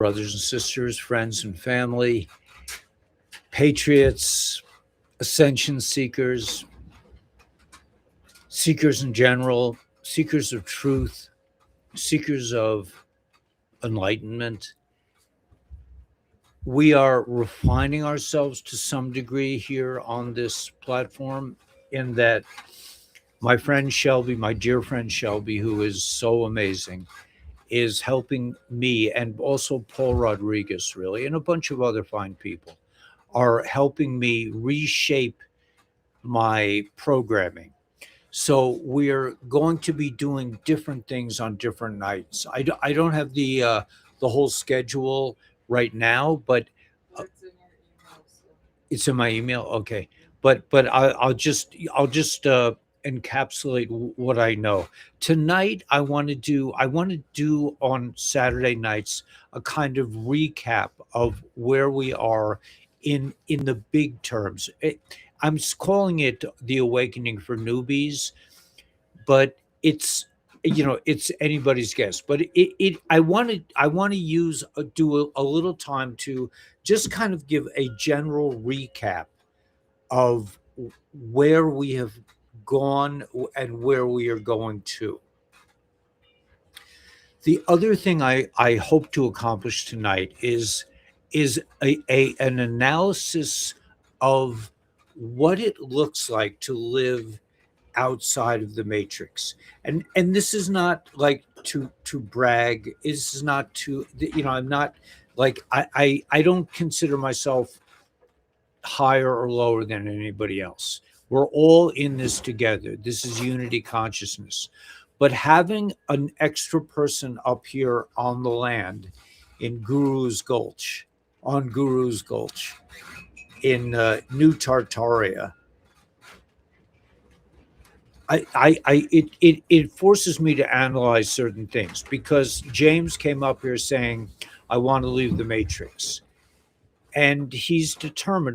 brothers and sisters, friends and family, patriots, ascension seekers, seekers in general, seekers of truth, seekers of enlightenment. We are refining ourselves to some degree here on this platform, in that my friend Shelby, my dear friend Shelby, who is so amazing, is helping me, and also Paul Rodriguez, really, and a bunch of other fine people are helping me reshape my programming. So we're going to be doing different things on different nights. I don't have the whole schedule right now, but uh, it's in my email. Okay, but I'll just encapsulate what I know. Tonight, I want to do on Saturday nights a kind of recap of where we are in the big terms. Calling it the awakening for newbies, but it's anybody's guess. But it I want to use do a little time to just kind of give a general recap of where we have gone and where we are going to. The other thing I hope to accomplish tonight is an analysis of what it looks like to live outside of the matrix. And this is not like to brag. This is not to, I'm not like, I don't consider myself higher or lower than anybody else. We're all in this together. This is unity consciousness. But having an extra person up here on the land in Guru's Gulch, on Guru's Gulch, in New Tartaria, it forces me to analyze certain things, because James came up here saying, I want to leave the matrix. And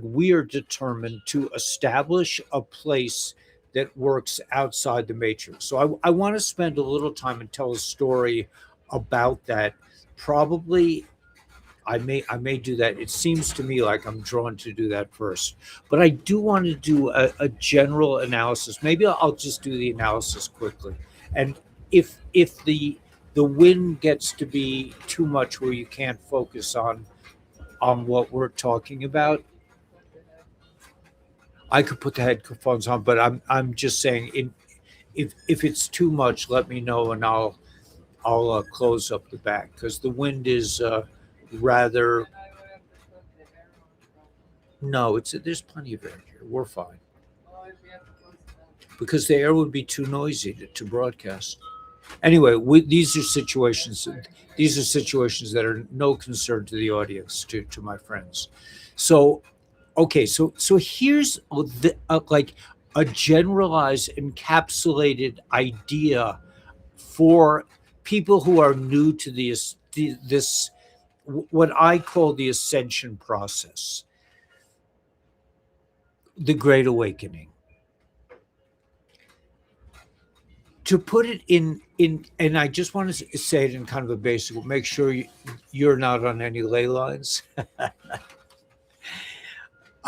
we are determined to establish a place that works outside the matrix. So I want to spend a little time and tell a story about that. Probably I may do that. It seems to me like I'm drawn to do that first. But I do want to do a general analysis. Maybe I'll just do the analysis quickly. And if the win gets to be too much where you can't focus on what we're talking about, I could put the headphones on, but I'm just saying, if it's too much, let me know, and I'll close up the back, because the wind is rather. No, it's there's plenty of air here. We're fine, because the air would be too noisy to broadcast. Anyway, these are situations. These are situations that are no concern to the audience, to my friends. So okay, so here's like a generalized, encapsulated idea for people who are new to this, what I call the ascension process, the Great Awakening. To put it in, and I just want to say it in kind of a basic. Make sure you're not on any ley lines.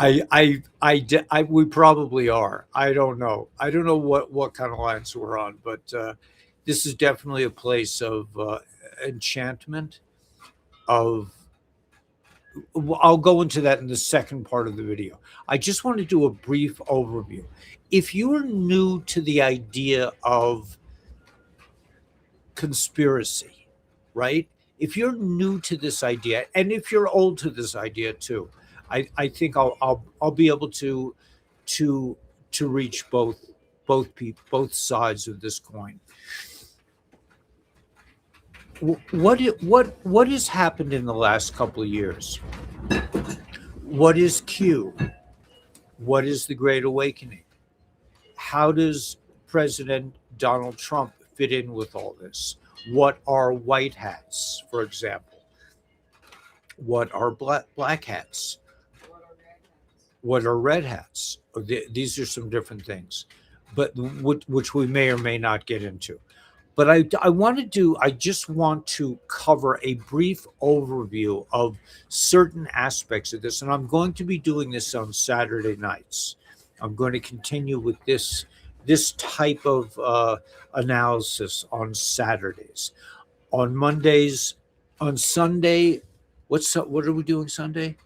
We probably are. I don't know. I don't know what kind of lines we're on, but this is definitely a place of enchantment. Of I'll go into that in the second part of the video. I just want to do a brief overview. If you're new to the idea of conspiracy, right? If you're new to this idea, and if you're old to this idea too, I think I'll be able to reach both people, both sides of this coin. What has happened in the last couple of years? What is Q? What is the Great Awakening? How does President Donald Trump fit in with all this? What are white hats, for example? What are black hats? What are red hats? These are some different things, but which we may or may not get into. but I just want to cover a brief overview of certain aspects of this, and I'm going to be doing this on Saturday nights. I'm going to continue with this type of analysis on Saturdays. On Mondays, on Sunday, what are we doing Sunday?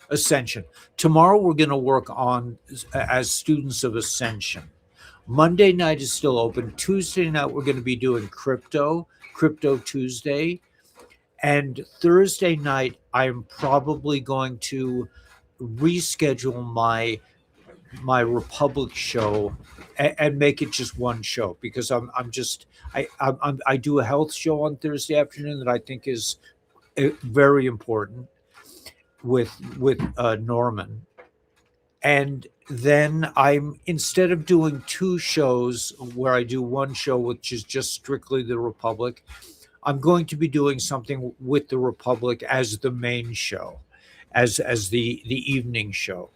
Ascension. Tomorrow we're going to work on as students of Ascension. Monday night is still open. Tuesday night we're going to be doing Crypto Tuesday, and Thursday night I'm probably going to reschedule my Republic show and make it just one show because I'm just I do a health show on Thursday afternoon that I think is very important with Norman. And then I'm instead of doing two shows where I do one show which is just strictly the Republic, I'm going to be doing something with the Republic as the main show, as the evening show,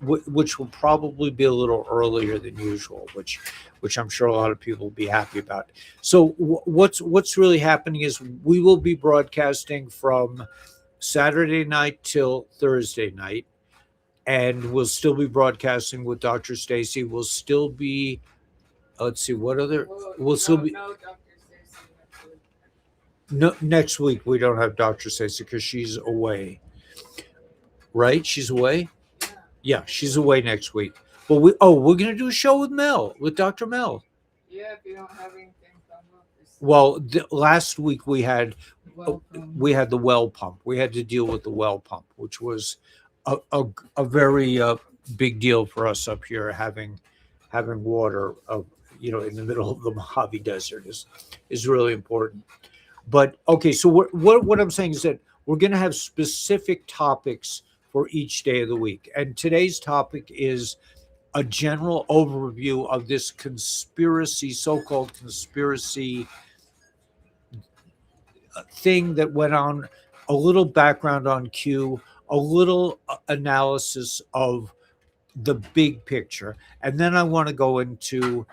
which will probably be a little earlier than usual, which I'm sure a lot of people will be happy about. So what's really happening is we will be broadcasting from Saturday night till Thursday night, and we'll still be broadcasting with Dr. Stacy. We'll still be, let's see, what other, we'll still be, no, next week we don't have Dr. Stacy because she's away, right? She's away? Yeah, she's away next week. But we're going to do a show with Dr. Mel. Yeah, if you don't have anything come up. Well, last week we had the well pump. We had to deal with the well pump, which was a very big deal for us up here, having water in the middle of the Mojave Desert is really important. But okay, so what I'm saying is that we're going to have specific topics for each day of the week, and today's topic is a general overview of this so-called conspiracy thing that went on, a little background on Q, a little analysis of the big picture, and then I want to go into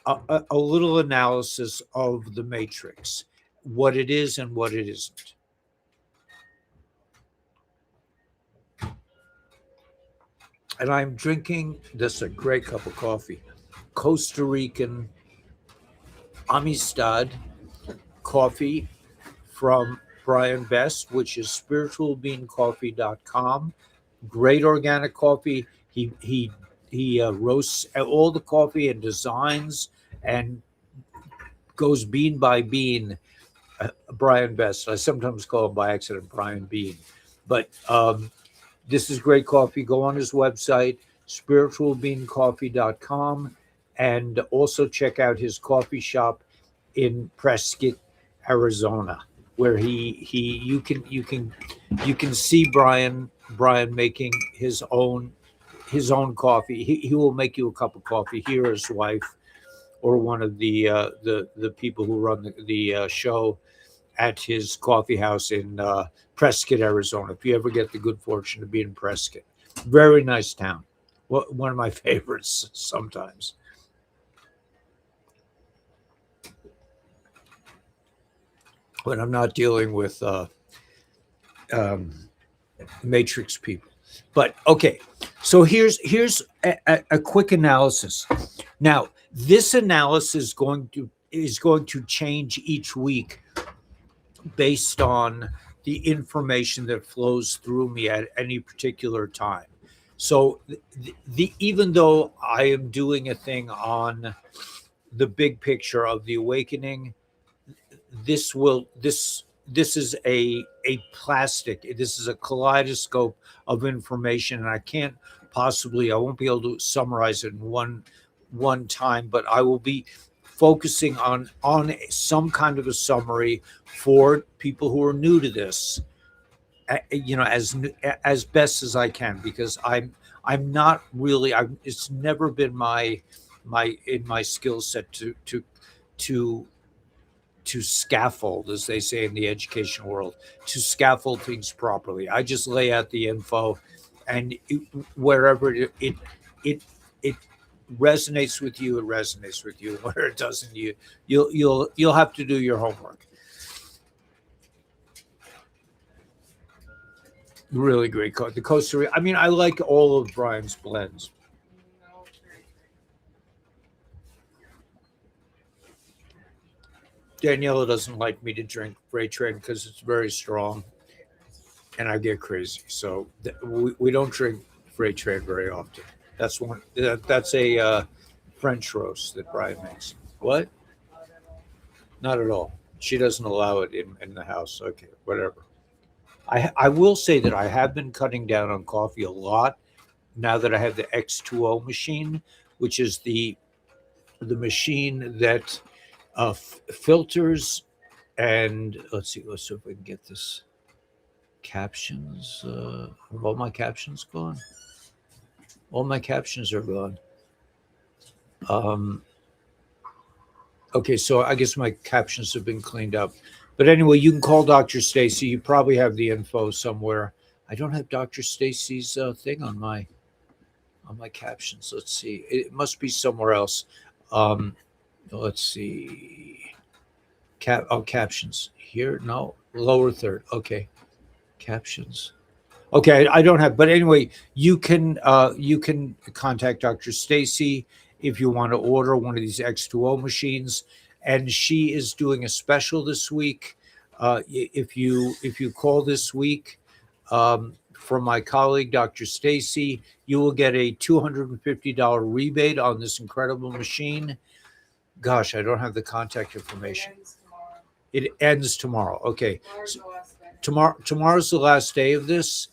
a little analysis of the Matrix, what it is and what it isn't. And I'm drinking this a great cup of coffee, Costa Rican Amistad coffee from Brian Best, which is spiritualbeancoffee.com. Great organic coffee. He roasts all the coffee and designs and goes bean by bean. Brian Best. I sometimes call him by accident Brian Bean, but this is great coffee. Go on his website, spiritualbeancoffee.com, and also check out his coffee shop in Prescott, Arizona, where you can see Brian making his own coffee. He will make you a cup of coffee. He or his wife or one of the people who run the show at his coffee house in Prescott, Arizona. If you ever get the good fortune to be in Prescott, very nice town. One of my favorites sometimes. When I'm not dealing with Matrix people. But okay, so here's a quick analysis. Now, this analysis is going to change each week based on the information that flows through me at any particular time. So even though I am doing a thing on the big picture of the awakening, this is a plastic, this is a kaleidoscope of information, and I won't be able to summarize it in one time, but I will be focusing on some kind of a summary for people who are new to this, as best as I can, because I'm not really, it's never been my skill set to scaffold, as they say in the education world, to scaffold things properly. I just lay out the info, and wherever it resonates with you, it resonates with you. Where it doesn't, you'll have to do your homework. Really great the Costa Rica. I mean, I like all of Brian's blends. No, very Daniela doesn't like me to drink Ray Trade because it's very strong and I get crazy. So we don't drink Ray Trade very often. That's one. That's a French roast that Brian makes. What? not at all. Not at all. She doesn't allow it in the house. Okay, whatever. I will say that I have been cutting down on coffee a lot now that I have the X2O machine, which is the machine that filters and let's see if we can get this captions. Are all my captions gone? All my captions are gone. Um, okay, so I guess my captions have been cleaned up. But anyway, you can call Dr. Stacy. You probably have the info somewhere. I don't have Dr. Stacy's thing on my captions. Let's see. It must be somewhere else. Um, let's see. Captions here. No, lower third. Okay, captions. Okay, I don't have, but anyway, you can contact Dr. Stacy if you want to order one of these X2O machines, and she is doing a special this week. If you call this week from my colleague Dr. Stacy, you will get a $250 rebate on this incredible machine. Gosh, I don't have the contact It information. ends tomorrow. It ends tomorrow. Okay, Tomorrow's the last day. tomorrow's the last day of this.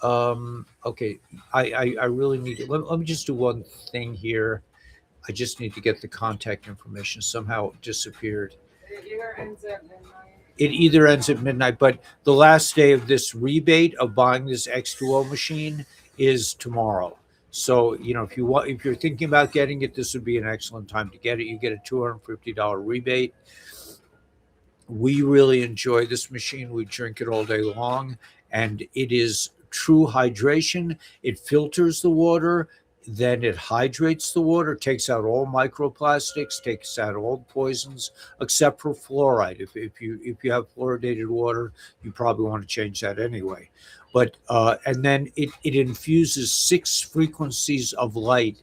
Okay, I really need to let me just do one thing here. I just need to get the contact information. Somehow it disappeared. It either ends at midnight. It either ends at midnight, but the last day of this rebate of buying this X2O machine is tomorrow. So, if you're thinking about getting it, this would be an excellent time to get it. You get a $250 rebate. We really enjoy this machine. We drink it all day long, and it is true hydration. It filters the water, then it hydrates the water, takes out all microplastics, takes out all poisons, except for fluoride. If you have fluoridated water, you probably want to change that anyway. But and then it infuses 6 frequencies of light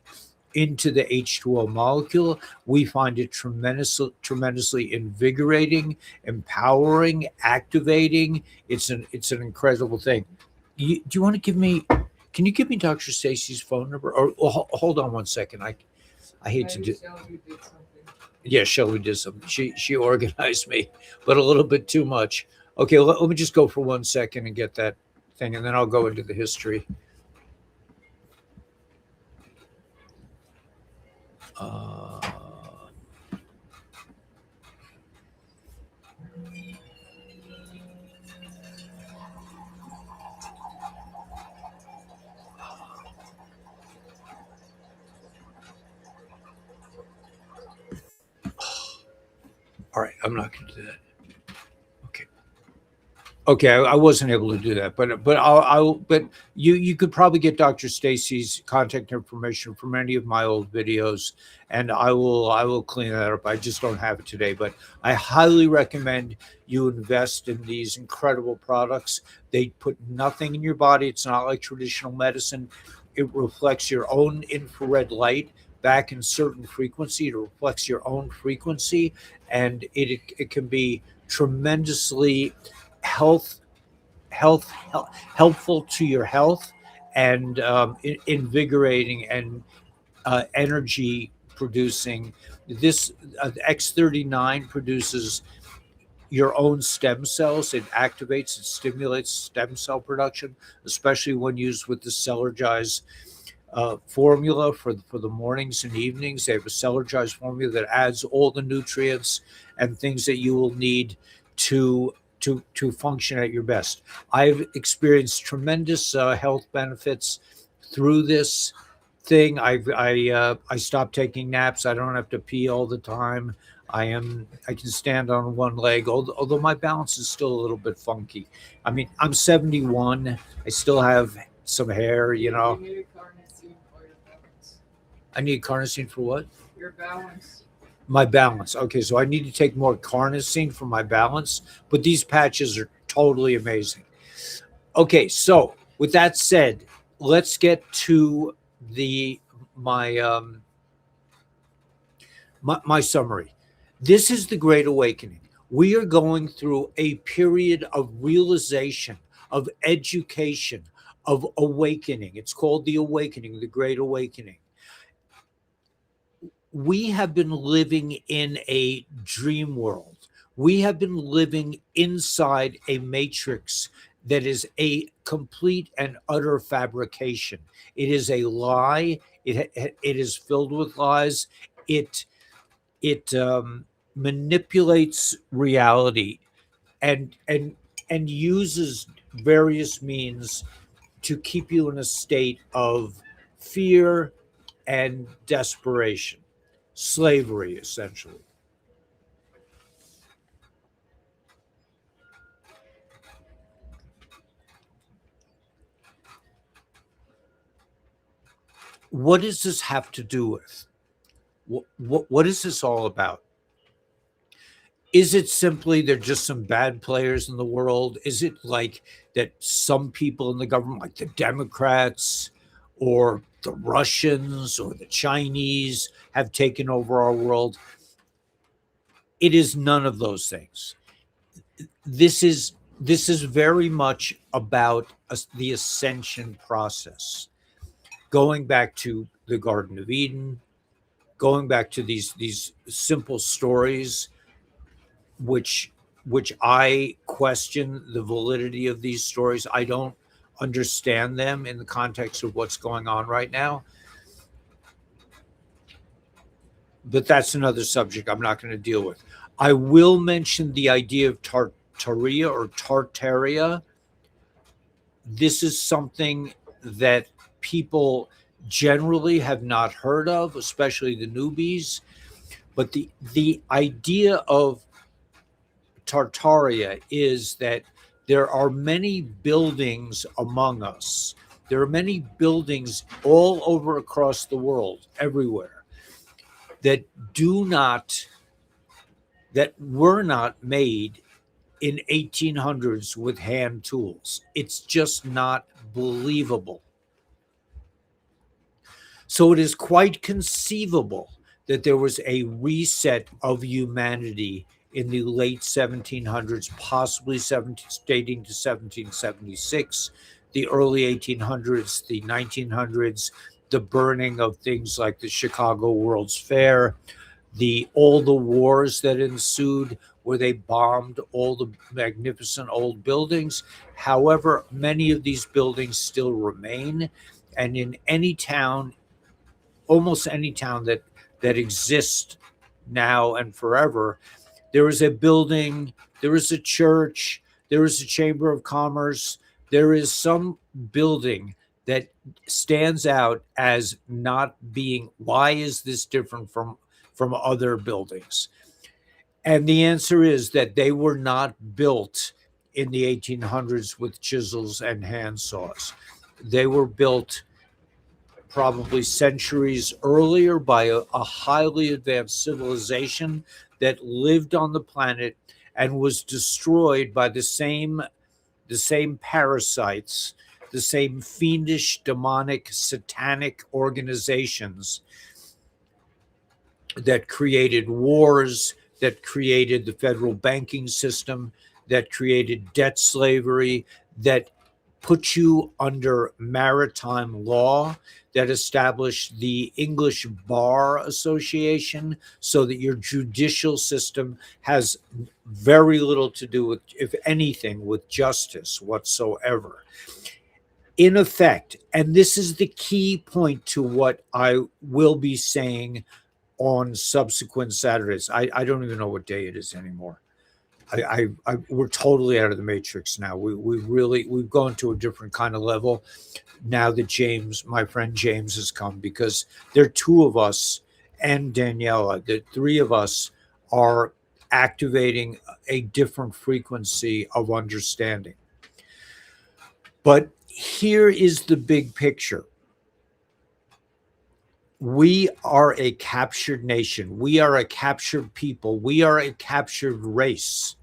into the H2O molecule. We find it tremendously invigorating, empowering, activating. It's an incredible thing. Do you want to give me? Can you give me Dr. Stacy's phone number? Or hold on one second. I hate to Maybe do. Shelby did something. Yeah, Shelby did something. She organized me, but a little bit too much. Okay, let me just go for 1 second and get that thing, and then I'll go into the history. Uh, all right, I'm not going to do that. Okay. Okay, I wasn't able to do that, but but you could probably get Dr. Stacy's contact information from any of my old videos, and I will clean that up. I just don't have it today, but I highly recommend you invest in these incredible products. They put nothing in your body. It's not like traditional medicine. It reflects your own infrared light back in certain frequency. It reflects your own frequency, and it can be tremendously health helpful to your health and invigorating and energy producing. This X39 produces your own stem cells. It activates, it stimulates stem cell production, especially when used with the Celergize formula for the mornings and evenings. They have a Celergize formula that adds all the nutrients and things that you will need to to function at your best. I've experienced tremendous health benefits through this thing. I stopped taking naps. I don't have to pee all the time. I can stand on one leg, although my balance is still a little bit funky. I mean, I'm 71. I still have some hair. You need a carnitine for your balance. I need carnosine for what? Your balance. My balance. Okay, so I need to take more carnosine for my balance, but these patches are totally amazing. Okay, so with that said, let's get to the my my summary. This is the Great Awakening. We are going through a period of realization, of education, of awakening. It's called the awakening, the Great Awakening. We have been living in a dream world. We have been living inside a matrix that is a complete and utter fabrication. It is a lie. It is filled with lies. It it manipulates reality and and uses various means to keep you in a state of fear and desperation, slavery, essentially. What does this have to do with? What is this all about? Is it simply they're just some bad players in the world? Is it like that some people in the government, like the Democrats or the Russians or the Chinese, have taken over our world? It is none of those things. This is very much about the ascension process, going back to the Garden of Eden, going back to these simple stories, which I question the validity of these stories. I don't understand them in the context of what's going on right now. But that's another subject I'm not going to deal with. I will mention the idea of Tartaria or Tartaria. This is something that people generally have not heard of, especially the newbies. But the idea of Tartaria is that there are many buildings among us. There are many buildings all over across the world, everywhere, that do not, that were not made in 1800s with hand tools. It's just not believable. So it is quite conceivable that there was a reset of humanity in the late 1700s, possibly dating to 1776, the early 1800s, the 1900s, the burning of things like the Chicago World's Fair, the all the wars that ensued where they bombed all the magnificent old buildings. However, many of these buildings still remain, and in any town, almost any town that exists now and forever, there is a building, there is a church, there is a chamber of commerce, there is some building that stands out as not being, why is this different from other buildings? And the answer is that they were not built in the 1800s with chisels and hand saws. They were built probably centuries earlier by a highly advanced civilization that lived on the planet and was destroyed by the same parasites, the same fiendish, demonic, satanic organizations that created wars, that created the federal banking system, that created debt slavery, that put you under maritime law, that established the English Bar Association so that your judicial system has very little to do with, if anything, with justice whatsoever. In effect, and this is the key point to what I will be saying on subsequent Saturdays. I don't even know what day it is anymore. We're totally out of the matrix now. We've gone to a different kind of level now that James, my friend James, has come, because there are two of us and Daniela. The three of us are activating a different frequency of understanding. But here is the big picture. We are a captured nation. We are a captured people. We are a captured race.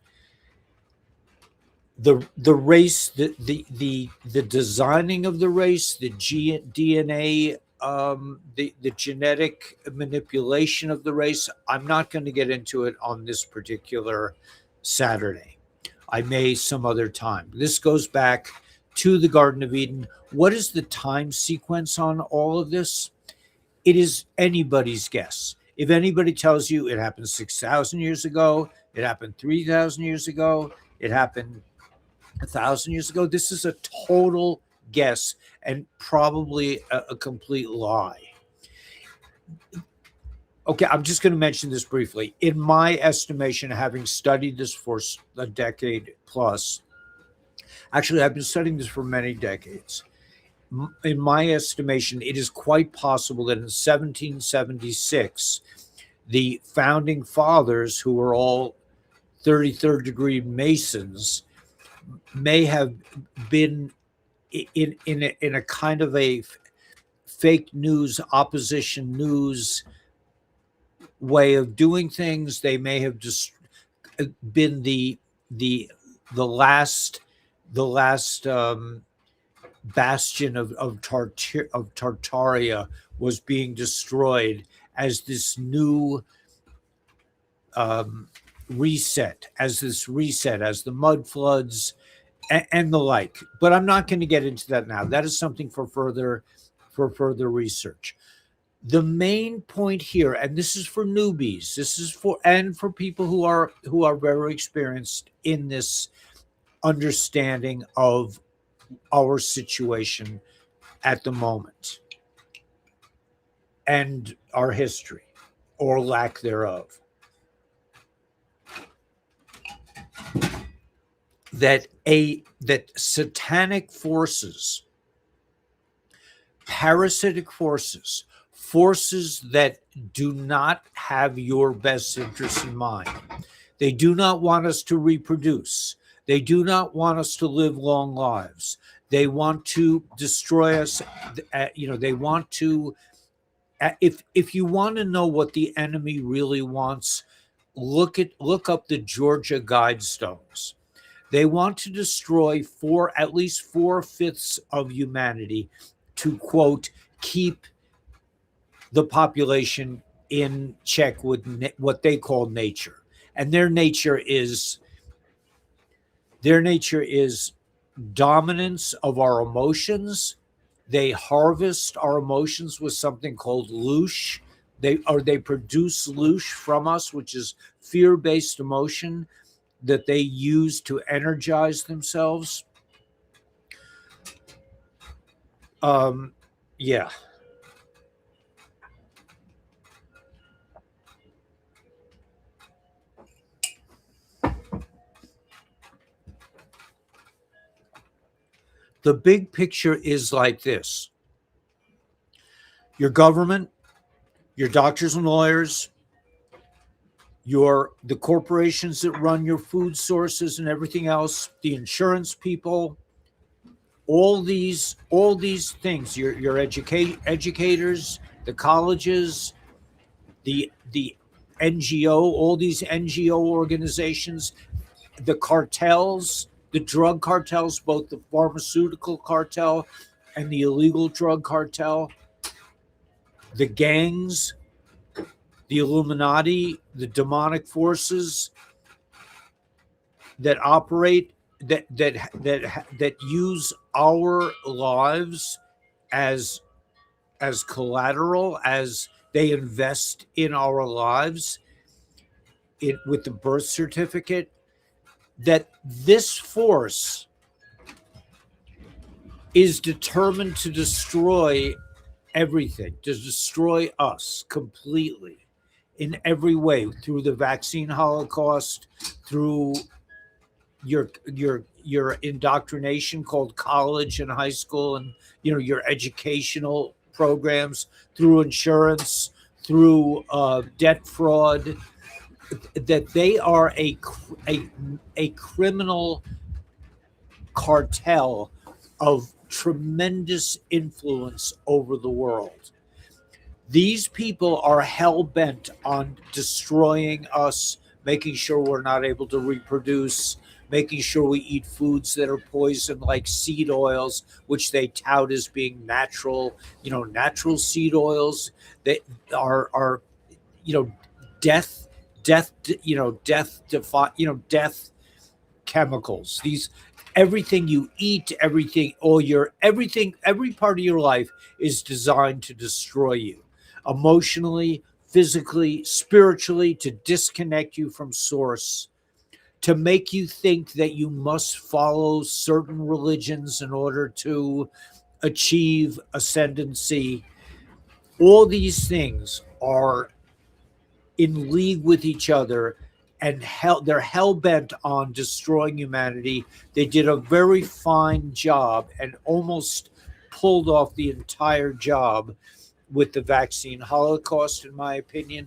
The race, the designing of the race, the DNA, the genetic manipulation of the race. I'm not going to get into it on this particular Saturday. I may some other time. This goes back to the Garden of Eden. What is the time sequence on all of this? It is anybody's guess. If anybody tells you it happened 6,000 years ago, it happened 3,000 years ago, it happened 1,000 years ago, this is a total guess and probably a complete lie. Okay, I'm just going to mention this briefly. In my estimation, having studied this for a decade plus, actually, I've been studying this for many decades. In my estimation, it is quite possible that in 1776, the founding fathers, who were all 33rd degree Masons, may have been in a kind of a fake news, opposition news way of doing things. They may have just been the last bastion of Tartaria was being destroyed as this new reset, as the mud floods and the like. But I'm not going to get into that now. That is something for further research. The main point here, and this is for newbies, this is for people who are very experienced in this understanding of our situation at the moment and our history or lack thereof. That satanic forces, parasitic forces, forces that do not have your best interests in mind. They do not want us to reproduce. They do not want us to live long lives. They want to destroy us. They want to. If you want to know what the enemy really wants, look up the Georgia Guidestones. They want to destroy at least 4/5 of humanity to, quote, keep the population in check with what they call nature. And their nature is dominance of our emotions. They harvest our emotions with something called loosh. They produce loosh from us, which is fear-based emotion that they use to energize themselves. Yeah. The big picture is like this. Your government, your doctors and lawyers, the corporations that run your food sources and everything else, the insurance people, all these things, your educators, the colleges, the NGO, all these NGO organizations, the cartels, the drug cartels, both the pharmaceutical cartel and the illegal drug cartel, the gangs, the Illuminati, the demonic forces that operate, that use our lives as collateral, as they invest in our lives with the birth certificate, that this force is determined to destroy everything, to destroy us completely in every way, through the vaccine holocaust, through your indoctrination called college and high school, and your educational programs, through insurance, through debt fraud, that they are a criminal cartel of tremendous influence over the world. These people are hell bent on destroying us, making sure we're not able to reproduce, making sure we eat foods that are poisoned, like seed oils, which they tout as being natural, natural seed oils that are you know, death, death, death, death chemicals. These everything you eat, every part of your life is designed to destroy you emotionally, physically, spiritually, to disconnect you from source, to make you think that you must follow certain religions in order to achieve ascendancy. All these things are in league with each other, and they're hell bent on destroying humanity. They did a very fine job and almost pulled off the entire job with the vaccine holocaust, in my opinion.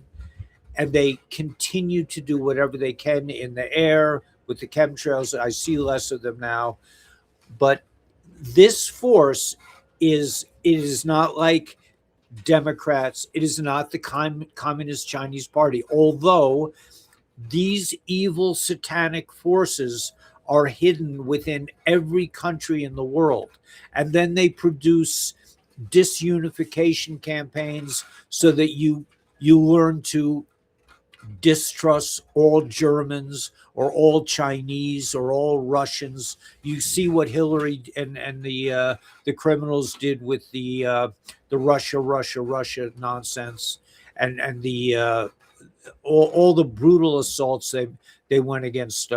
And they continue to do whatever they can in the air with the chemtrails. I see less of them now, but this force it is not like Democrats. It is not the Communist Chinese Party, although these evil satanic forces are hidden within every country in the world. And then they produce disunification campaigns so that you learn to distrust all Germans or all Chinese or all Russians. You see what Hillary and the criminals did with the Russia nonsense, and the all the brutal assaults they went against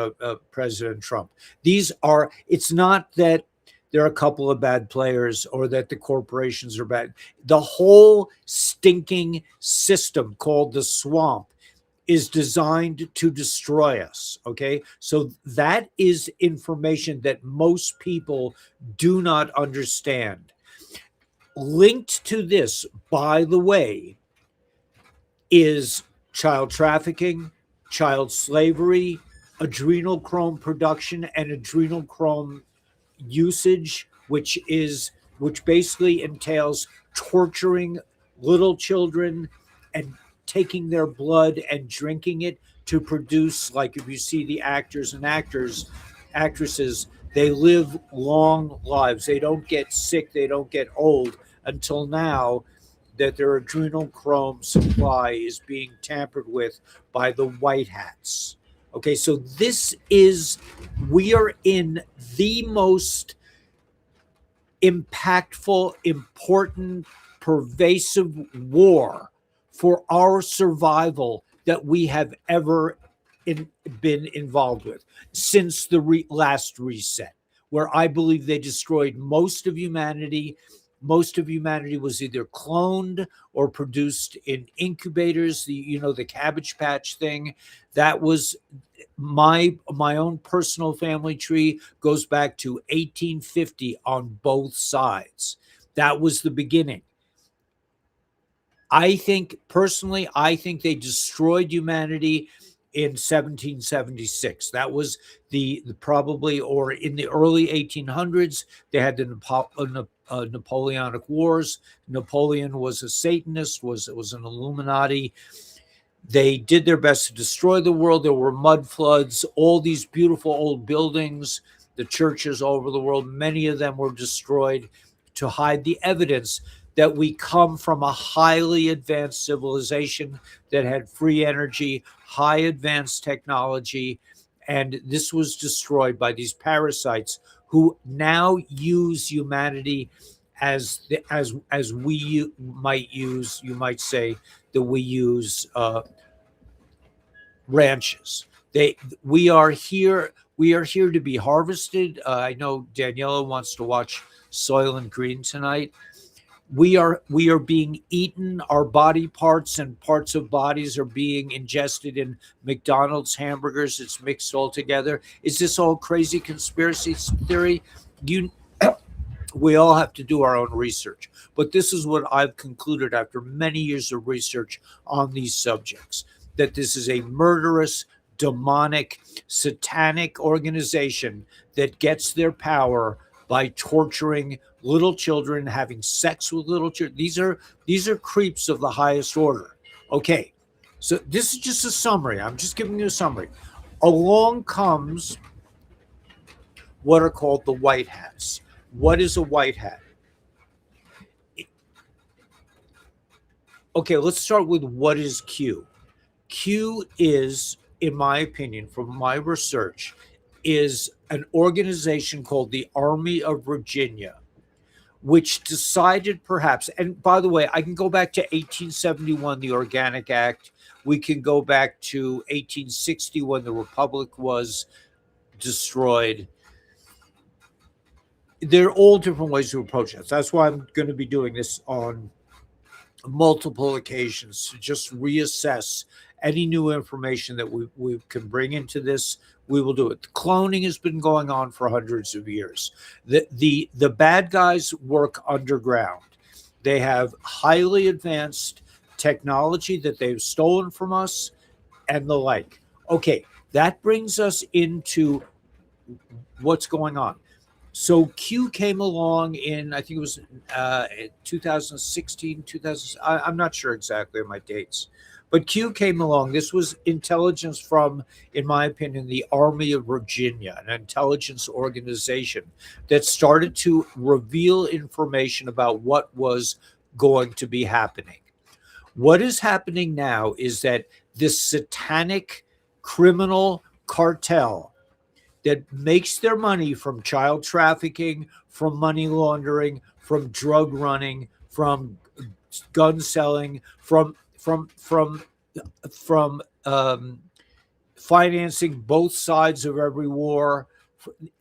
President Trump. These are. It's not that there are a couple of bad players or that the corporations are bad. The whole stinking system called the swamp is designed to destroy us. Okay. So that is information that most people do not understand. Linked to this, by the way, is child trafficking, child slavery, adrenochrome production, and adrenochrome usage, which basically entails torturing little children and taking their blood and drinking it to produce, like if you see the actors and actresses, they live long lives. They don't get sick, they don't get old until now that their adrenochrome supply is being tampered with by the white hats. Okay, so we are in the most impactful, important, pervasive war for our survival that we have ever been involved with since the last reset, where I believe they destroyed most of humanity. Most of humanity was either cloned or produced in incubators. The Cabbage Patch thing, that was my own personal family tree goes back to 1850 on both sides. That was the beginning. I think they destroyed humanity in 1776. That was the probably, or in the early 1800s, they had the Napoleonic Wars. Napoleon was a Satanist, was an Illuminati. They did their best to destroy the world. There were mud floods, all these beautiful old buildings, the churches all over the world, many of them were destroyed to hide the evidence that we come from a highly advanced civilization that had free energy, high advanced technology, and this was destroyed by these parasites who now use humanity as we might use, you might say, that we use ranches. We are here to be harvested. I know Daniela wants to watch Soil and Green tonight. We are being eaten. Our body parts and parts of bodies are being ingested in McDonald's hamburgers. It's mixed all together. Is this all crazy conspiracy theory? You We all have to do our own research, but this is what I've concluded after many years of research on these subjects, that this is a murderous, demonic, satanic organization that gets their power by torturing little children, having sex with little children. These are creeps of the highest order. Okay, so this is just a summary. I'm just giving you a summary. Along comes what are called the white hats. What is a white hat? Okay, let's start with what is Q. Q is, in my opinion, from my research, is an organization called the Army of Virginia, which decided perhaps, and by the way, I can go back to 1871, the Organic Act. We can go back to 1860 when the Republic was destroyed. There are all different ways to approach this. That's why I'm going to be doing this on multiple occasions to just reassess any new information that we can bring into this. We will do it. The cloning has been going on for hundreds of years. The bad guys work underground. They have highly advanced technology that they've stolen from us and the like. Okay, that brings us into what's going on. So Q came along in, I think it was 2016, 2000. I'm not sure exactly on my dates, but Q came along. This was intelligence from, in my opinion, the Army of Virginia, an intelligence organization that started to reveal information about what was going to be happening. What is happening now is that this satanic criminal cartel that makes their money from child trafficking, from money laundering, from drug running, from gun selling, from financing both sides of every war.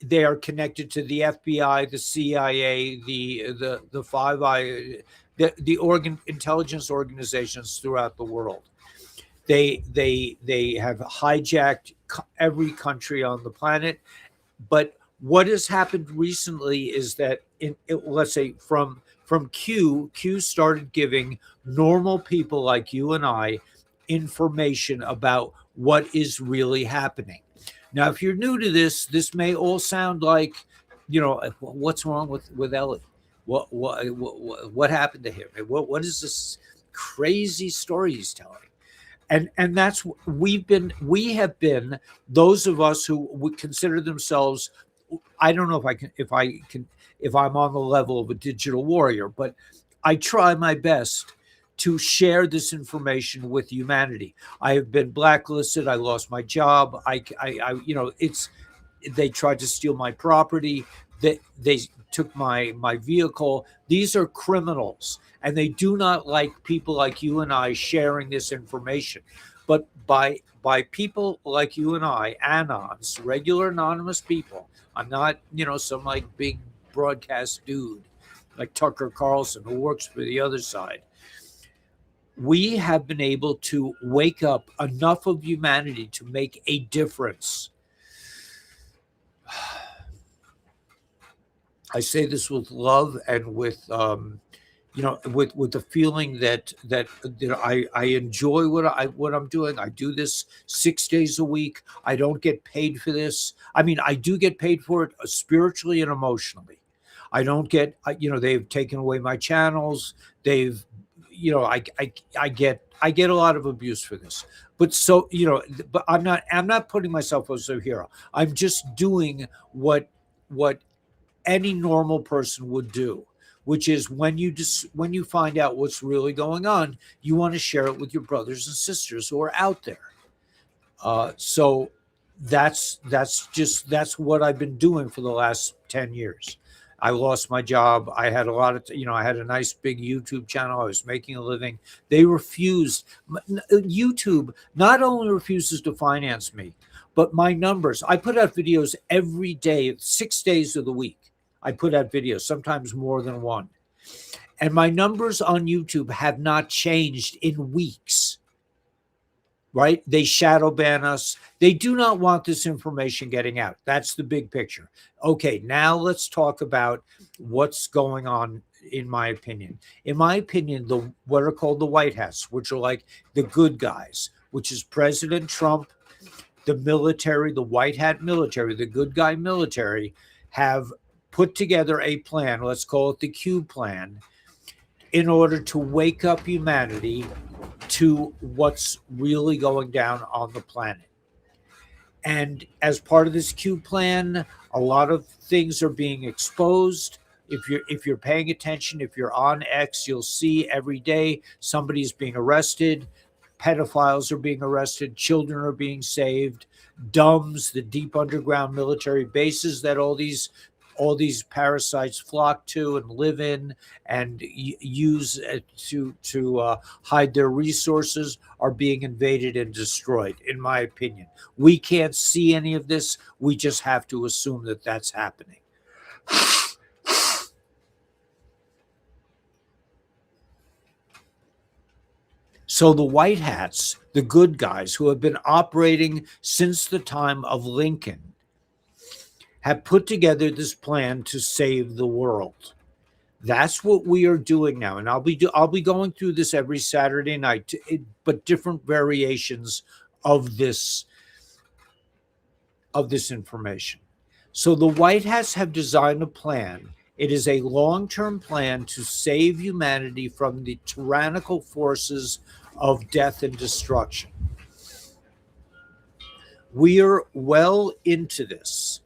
They are connected to the FBI, the CIA, the Five Eye, the intelligence organizations throughout the world. They have hijacked every country on the planet. But what has happened recently is that let's say from Q started giving normal people like you and I information about what is really happening. Now, if you're new to this may all sound like, what's wrong with Ellie? What happened to him? What is this crazy story he's telling? And that's we have been those of us who would consider themselves, I don't know if I'm on the level of a digital warrior, but I try my best to share this information with humanity. I have been blacklisted. I lost my job. It's they tried to steal my property. They took my vehicle. These are criminals, and they do not like people like you and I sharing this information. But by people like you and I, anons, regular anonymous people, I'm not some like big broadcast dude like Tucker Carlson who works for the other side. We have been able to wake up enough of humanity to make a difference. I say this with love and with with the feeling that I enjoy what I'm doing. I do this 6 days a week. I don't get paid for this. I mean, I do get paid for it spiritually and emotionally. I don't get they've taken away my channels. They've I get a lot of abuse for this. But but I'm not putting myself as a hero. I'm just doing what any normal person would do, which is when you find out what's really going on, you want to share it with your brothers and sisters who are out there. So that's what I've been doing for the last 10 years. I lost my job. I had I had a nice big YouTube channel. I was making a living. They refused. YouTube not only refuses to finance me, but my numbers. I put out videos every day, 6 days of the week. I put out videos, sometimes more than one. And my numbers on YouTube have not changed in weeks, right? They shadow ban us. They do not want this information getting out. That's the big picture. Okay, now let's talk about what's going on, in my opinion. In my opinion, what are called the white hats, which are like the good guys, which is President Trump, the military, the white hat military, the good guy military, have put together a plan, let's call it the Q plan, in order to wake up humanity to what's really going down on the planet. And as part of this Q plan, a lot of things are being exposed. If you're paying attention, if you're on X, you'll see every day somebody's being arrested, pedophiles are being arrested, children are being saved, DUMBs, the deep underground military bases that all these parasites flock to and live in and use to hide their resources, are being invaded and destroyed. In my opinion, we can't see any of this. We just have to assume that that's happening. So the white hats, the good guys who have been operating since the time of Lincoln, have put together this plan to save the world. That's what we are doing now, and I'll be going through this every Saturday night, but different variations of this information. So the White Hats have designed a plan. It is a long-term plan to save humanity from the tyrannical forces of death and destruction. We are well into this.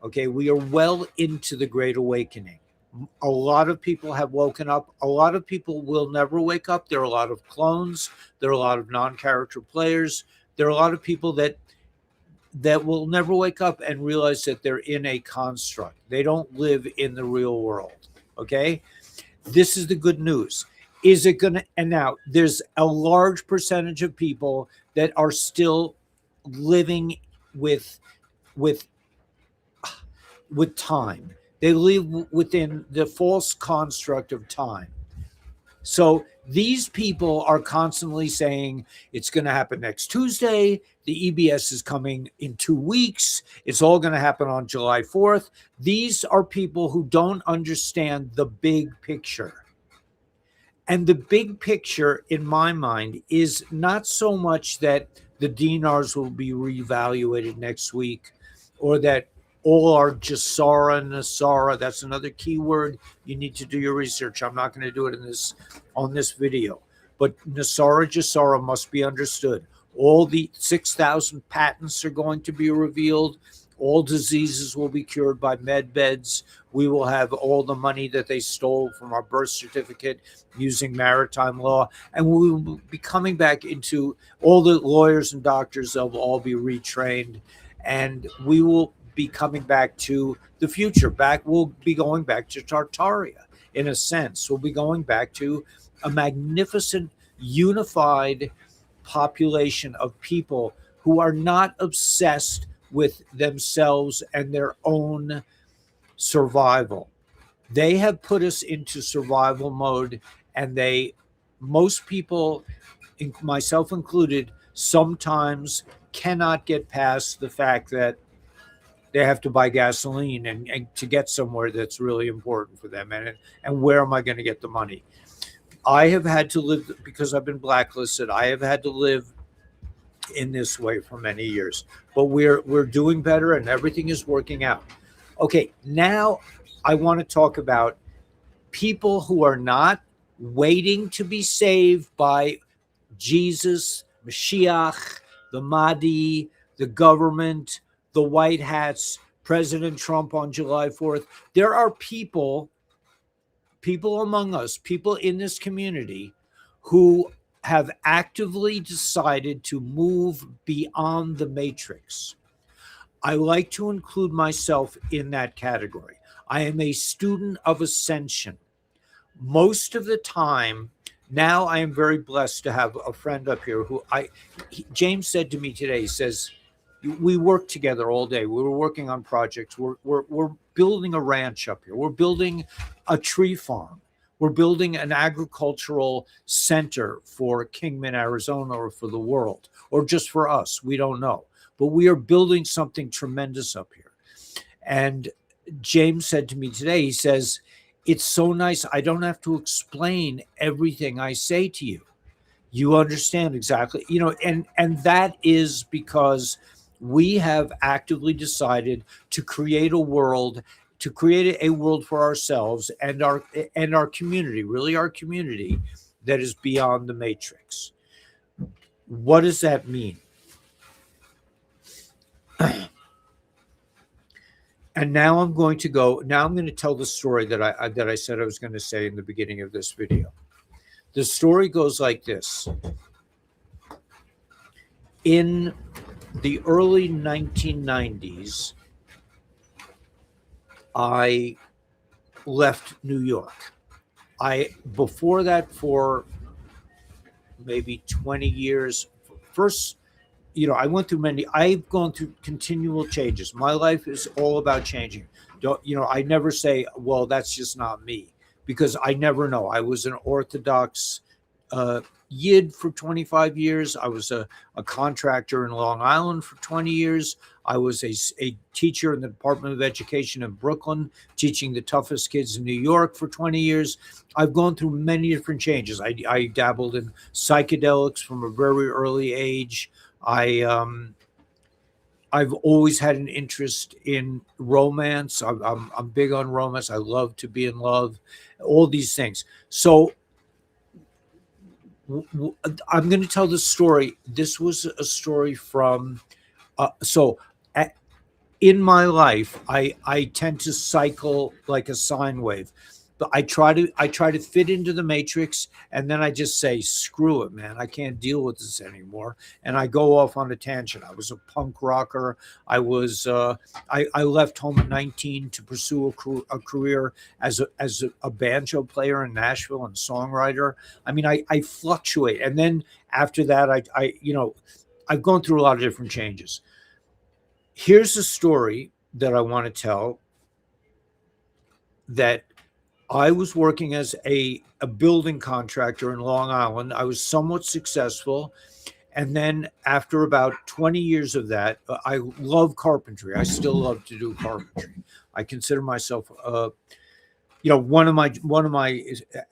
Okay, we are well into the Great Awakening. A lot of people have woken up. A lot of people will never wake up. There are a lot of clones. There are a lot of non-character players. There are a lot of people that will never wake up and realize that they're in a construct. They don't live in the real world. Okay, this is the good news. Is it going to? And now there's a large percentage of people that are still living with time. They live within the false construct of time. So these people are constantly saying it's going to happen next Tuesday. The EBS is coming in 2 weeks. It's all going to happen on July 4th. These are people who don't understand the big picture. And the big picture, in my mind, is not so much that the dinars will be reevaluated next week, or that all our Jasara and Nasara, that's another key word. You need to do your research. I'm not going to do it on this video. But Nasara Jasara must be understood. All the 6,000 patents are going to be revealed. All diseases will be cured by med beds. We will have all the money that they stole from our birth certificate using maritime law. And we will be coming back into all the lawyers and doctors, they'll all be retrained. And we will be coming back to the future. We'll be going back to Tartaria, in a sense. We'll be going back to a magnificent, unified population of people who are not obsessed with themselves and their own survival. They have put us into survival mode, and most people, myself included, sometimes cannot get past the fact that they have to buy gasoline and to get somewhere that's really important for them. And where am I going to get the money? I have had to live, because I've been blacklisted, I have had to live in this way for many years. But we're doing better, and everything is working out. Okay, now I want to talk about people who are not waiting to be saved by Jesus, Mashiach, the Mahdi, the government, the white hats, President Trump on July 4th. There are people among us, people in this community, who have actively decided to move beyond the matrix. I like to include myself in that category. I am a student of ascension. Most of the time, now I am very blessed to have a friend up here James said to me today, he says, we work together all day. We were working on projects. We're building a ranch up here. We're building a tree farm. We're building an agricultural center for Kingman, Arizona, or for the world, or just for us. We don't know. But we are building something tremendous up here. And James said to me today, he says, it's so nice. I don't have to explain everything I say to you. You understand exactly, and that is because we have actively decided to create a world to create a world for ourselves and our community, really our community, that is beyond the matrix. What does that mean? And now I'm going to go. Now I'm going to tell the story that I said I was going to say in the beginning of this video. The story goes like this: in the early 1990s, I left New York. Before that, for maybe 20 years, first, I went through I've gone through continual changes. My life is all about changing. I never say, well, that's just not me, because I never know. I was an Orthodox uh, Yid for 25 years. I was a contractor in Long Island for 20 years. I was a teacher in the Department of Education in Brooklyn, teaching the toughest kids in New York for 20 years. I've gone through many different changes. I dabbled in psychedelics from a very early age. I've always had an interest in romance. I'm big on romance. I love to be in love, all these things. So I'm going to tell this story. This was a story from, so at, in my life, I tend to cycle like a sine wave. But I try to fit into the matrix, and then I just say, screw it, man. I can't deal with this anymore. And I go off on a tangent. I was a punk rocker. I left home at 19 to pursue a career as a banjo player in Nashville and songwriter. I mean, I fluctuate. And then after that, I've gone through a lot of different changes. Here's a story that I want to tell, that I was working as a building contractor in Long Island. I was somewhat successful. And then after about 20 years of that, I love carpentry. I still love to do carpentry. I consider myself, one of my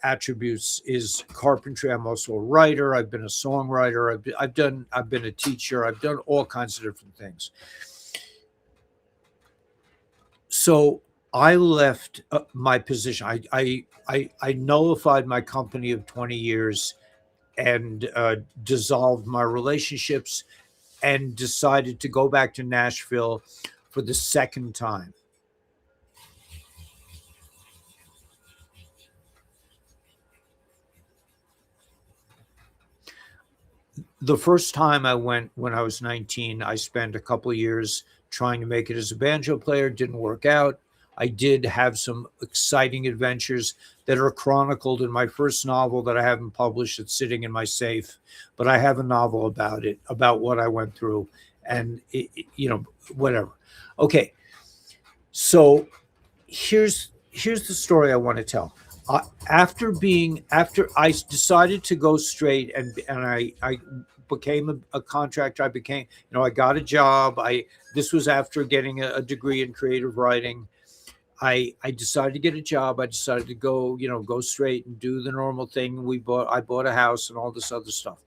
attributes is carpentry. I'm also a writer. I've been a songwriter. I've been a teacher. I've done all kinds of different things. So I left my position. I nullified my company of 20 years and dissolved my relationships and decided to go back to Nashville for the second time. The first time I went when I was 19, I spent a couple of years trying to make it as a banjo player. Didn't work out. I did have some exciting adventures that are chronicled in my first novel that I haven't published. It's sitting in my safe, but I have a novel about it, about what I went through, and whatever. Okay, so here's the story I want to tell. After I decided to go straight, and I became a contractor. I became, I got a job. This was after getting a degree in creative writing. I decided to get a job. I decided to go straight and do the normal thing. I bought a house and all this other stuff.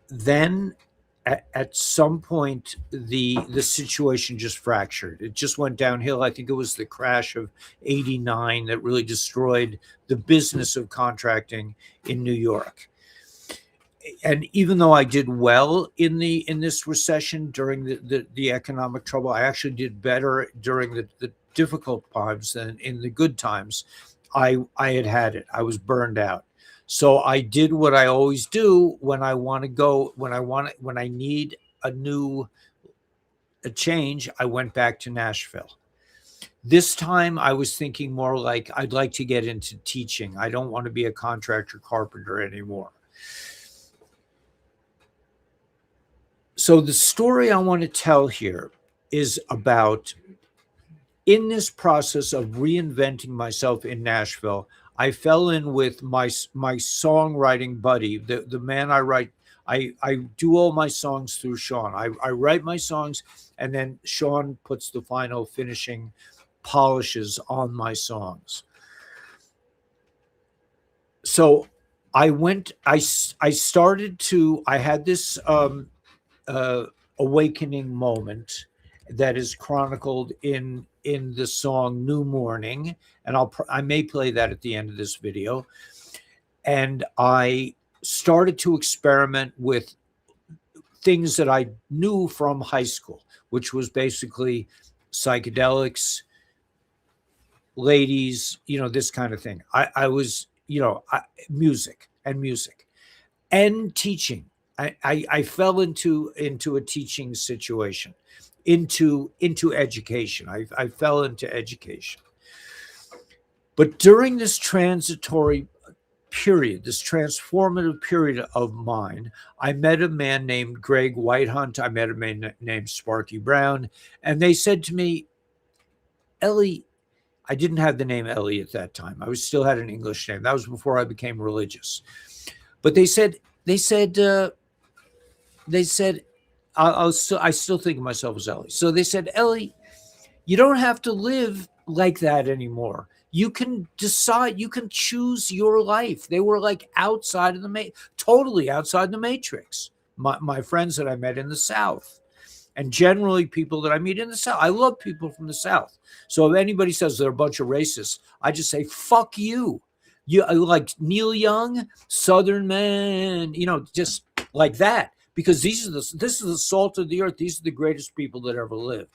Then at some point, the situation just fractured. It just went downhill. I think it was the crash of '89 that really destroyed the business of contracting in New York. And even though I did well in this recession during the economic trouble, I actually did better during the difficult times than in the good times. I had it. I was burned out. So I did what I always do when I need a change. I went back to Nashville. This time I was thinking more like, I'd like to get into teaching. I don't want to be a contractor carpenter anymore. So the story I want to tell here is about, in this process of reinventing myself in Nashville, I fell in with my songwriting buddy, the man I write. I do all my songs through Sean. I write my songs, and then Sean puts the final finishing polishes on my songs. So I had this awakening moment that is chronicled in in the song New Morning, and I may play that at the end of this video. And I started to experiment with things that I knew from high school, which was basically psychedelics, ladies, this kind of thing. I was, music and teaching. I fell into a teaching situation, into education. I fell into education. But during this transitory period, this transformative period of mine, I met a man named Greg Whitehunt. I met a man named Sparky Brown. And they said to me, Ellie, I didn't have the name Ellie at that time. I still had an English name. That was before I became religious. But they said, I still think of myself as Ellie. So they said, Ellie, you don't have to live like that anymore. You can decide, you can choose your life. They were like outside of totally outside the matrix. My friends that I met in the South, and generally people that I meet in the South. I love people from the South. So if anybody says they're a bunch of racists, I just say, fuck you. You like Neil Young, Southern man, just like that. Because this is the salt of the earth. These are the greatest people that ever lived.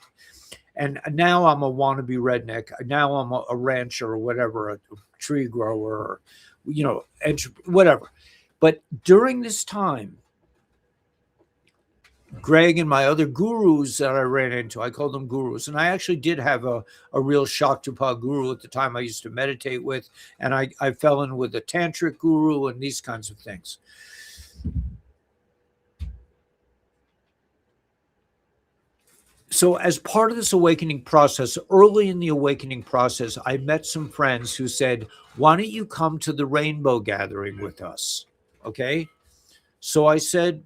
And now I'm a wannabe redneck. Now I'm a rancher or whatever, a tree grower, or, whatever. But during this time, Greg and my other gurus that I ran into, I call them gurus. And I actually did have a real Shaktipa guru at the time I used to meditate with. And I fell in with a tantric guru and these kinds of things. So as part of this awakening process, early in the awakening process, I met some friends who said, why don't you come to the rainbow gathering with us? Okay. So I said,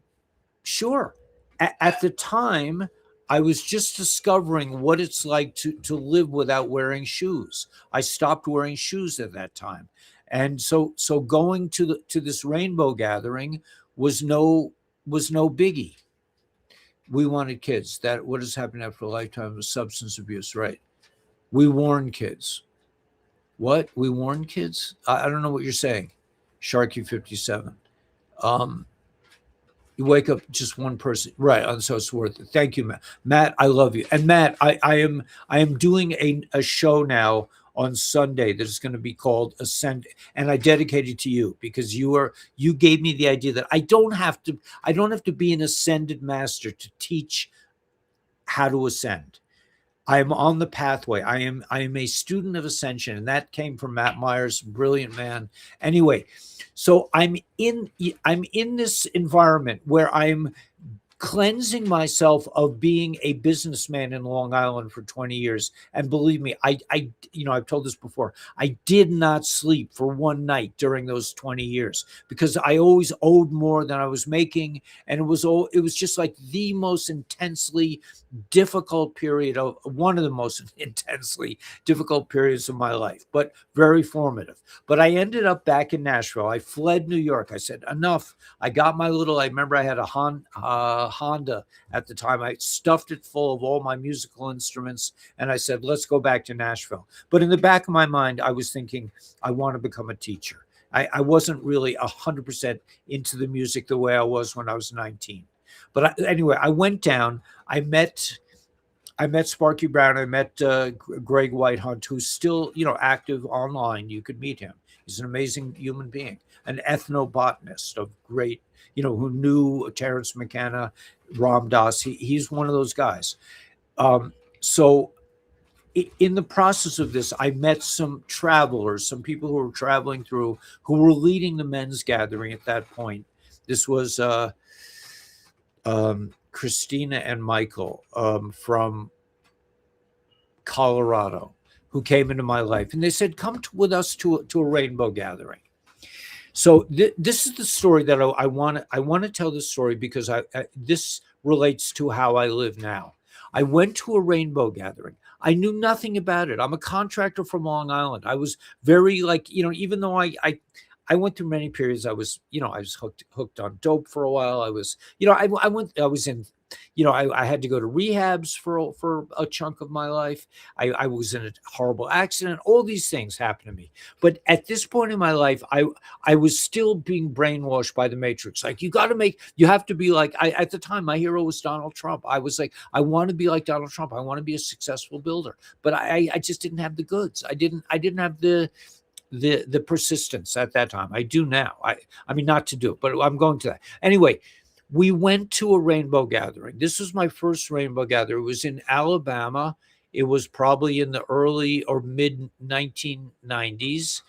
sure. At the time, I was just discovering what it's like to live without wearing shoes. I stopped wearing shoes at that time. And so going to this rainbow gathering was no biggie. We wanted kids. That what has happened after a lifetime of substance abuse, right? We warn kids. What? We warn kids? I don't know what you're saying. Sharky 57. You wake up just one person, right? And so it's worth it. Thank you, Matt. Matt, I love you. And Matt, I am doing a show now on Sunday that is going to be called Ascend, and I dedicate it to you because you gave me the idea that I don't have to be an ascended master to teach how to ascend. I am on the pathway. I am a student of ascension, and that came from Matt Myers, brilliant man. Anyway, so I'm in this environment where I'm cleansing myself of being a businessman in Long Island for 20 years. And believe me, I've told this before, I did not sleep for one night during those 20 years because I always owed more than I was making. And it was just like the most intensely difficult period of one of the most intensely difficult periods of my life, but very formative. But I ended up back in Nashville. I fled New York. I said, enough. I got I remember I had a Honda at the time. I stuffed it full of all my musical instruments. And I said, let's go back to Nashville. But in the back of my mind, I was thinking, I want to become a teacher. I wasn't really 100% into the music the way I was when I was 19. But anyway, I went down. I met Sparky Brown. I met Greg Whitehunt, who's still, active online. You could meet him. He's an amazing human being, an ethnobotanist of great, who knew Terence McKenna, Ram Dass. He's one of those guys. So in the process of this, I met some travelers, some people who were traveling through, who were leading the men's gathering at that point. This was Christina and Michael from Colorado, who came into my life, and they said, come with us to a rainbow gathering. So this is the story that I want to tell this story because this relates to how I live now. I went to a rainbow gathering. I knew nothing about it. I'm a contractor from Long Island. I was very even though I went through many periods. I was hooked on dope for a while. I was, I was in I had to go to rehabs for a chunk of my life. I was in a horrible accident. All these things happened to me. But at this point in my life, I was still being brainwashed by the Matrix. Like, you have to be like, at the time, my hero was Donald Trump. I was like, I want to be like Donald Trump. I want to be a successful builder. But I just didn't have the goods. I didn't have the persistence at that time. I do now. I mean, not to do it, but I'm going to that. Anyway, we went to a rainbow gathering. This was my first rainbow gathering. It was in Alabama. It was probably in the early or mid 1990s.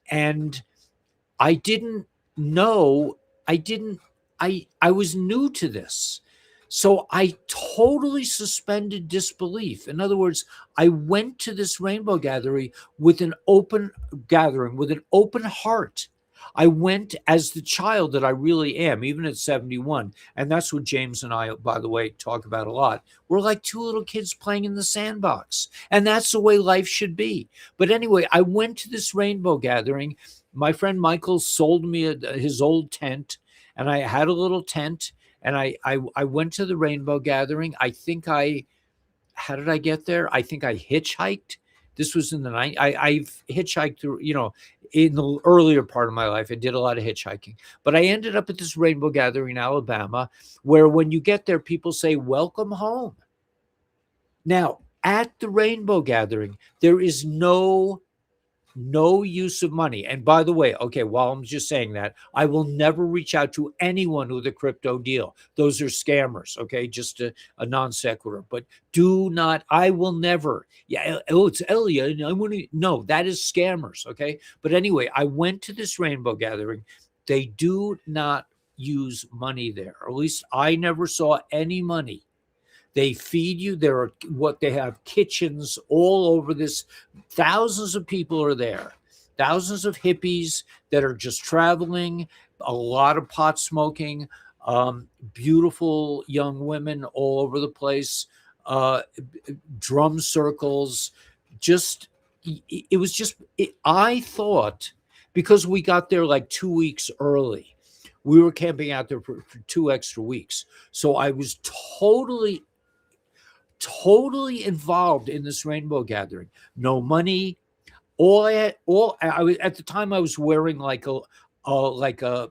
And I didn't know, I was new to this. So I totally suspended disbelief. In other words, I went to this rainbow gathering with an open heart. I went as the child that I really am, even at 71. And that's what James and I, by the way, talk about a lot. We're like two little kids playing in the sandbox. And that's the way life should be. But anyway, I went to this rainbow gathering. My friend Michael sold me his old tent, and I had a little tent. And I went to the rainbow gathering. How did I get there? I think I hitchhiked. This was in the night. I've hitchhiked through, in the earlier part of my life. I did a lot of hitchhiking, but I ended up at this rainbow gathering in Alabama, where when you get there, people say, "Welcome home." Now, at the rainbow gathering, there is no use of money. And by the way, okay, while I'm just saying that, I will never reach out to anyone with a crypto deal. Those are scammers, okay? Just a non sequitur. But do not, I will never. Yeah, oh, it's Elliot. I want to, no, that is scammers, okay? But anyway, I went to this rainbow gathering. They do not use money there, or at least I never saw any money. They feed you. They have kitchens all over this. Thousands of people are there. Thousands of hippies that are just traveling. A lot of pot smoking. Beautiful young women all over the place. Drum circles. I thought, because we got there like 2 weeks early, we were camping out there for 2 extra weeks. So I was totally involved in this rainbow gathering. No money. I was at the time, I was wearing like a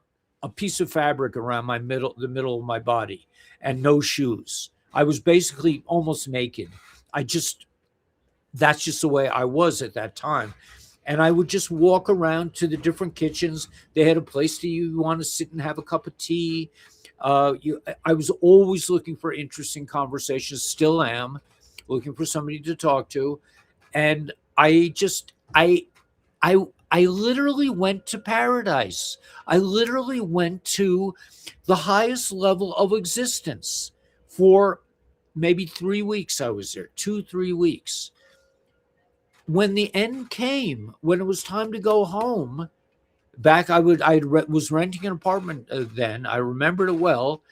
piece of fabric around the middle of my body, and no shoes. I was basically almost naked. That's just the way I was at that time. And I would just walk around to the different kitchens. They had a place that you want to sit and have a cup of tea. I was always looking for interesting conversations, still am, looking for somebody to talk to. And I literally went to paradise. I literally went to the highest level of existence for maybe 3 weeks. I was there, 2-3 weeks. When the end came, when it was time to go home, was renting an apartment then. I remembered it well.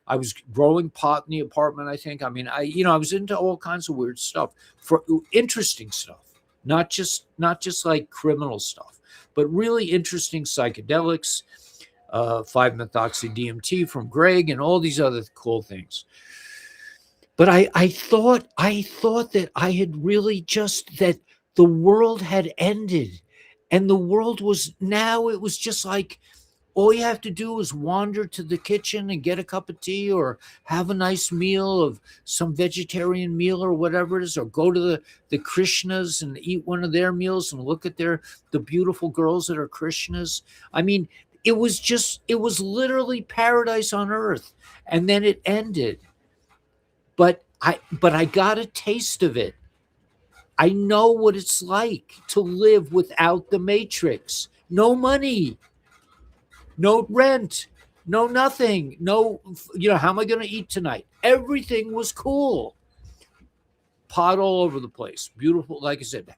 I was growing pot in the apartment, I think. I mean, I was into all kinds of weird stuff, for interesting stuff, not just like criminal stuff, but really interesting psychedelics, 5-methoxy DMT from Greg, and all these other cool things. But I thought that I had really that the world had ended. And the world it was just like, all you have to do is wander to the kitchen and get a cup of tea, or have a nice meal of some vegetarian meal or whatever it is, or go to the Krishnas and eat one of their meals and look at the beautiful girls that are Krishnas. I mean, it was literally paradise on earth. And then it ended. But I got a taste of it. I know what it's like to live without the Matrix. No money, no rent, no nothing, no, how am I going to eat tonight? Everything was cool. Pot all over the place. Beautiful, like I said,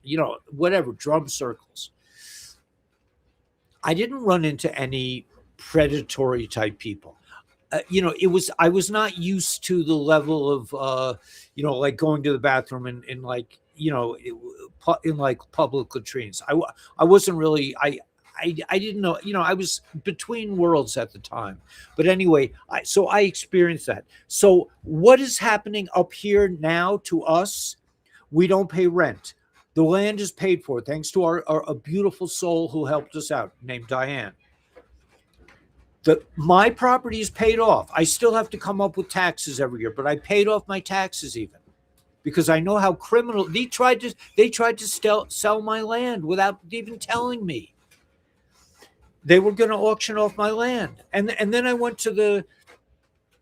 whatever, drum circles. I didn't run into any predatory type people. I was not used to the level of, like going to the bathroom in like, in like public latrines. I wasn't really, I didn't know, I was between worlds at the time. But anyway, I experienced that. So what is happening up here now to us? We don't pay rent. The land is paid for thanks to our a beautiful soul who helped us out named Diane. My property is paid off. I still have to come up with taxes every year, but I paid off my taxes even because I know how criminal they tried to sell my land without even telling me. They were going to auction off my land, and then I went to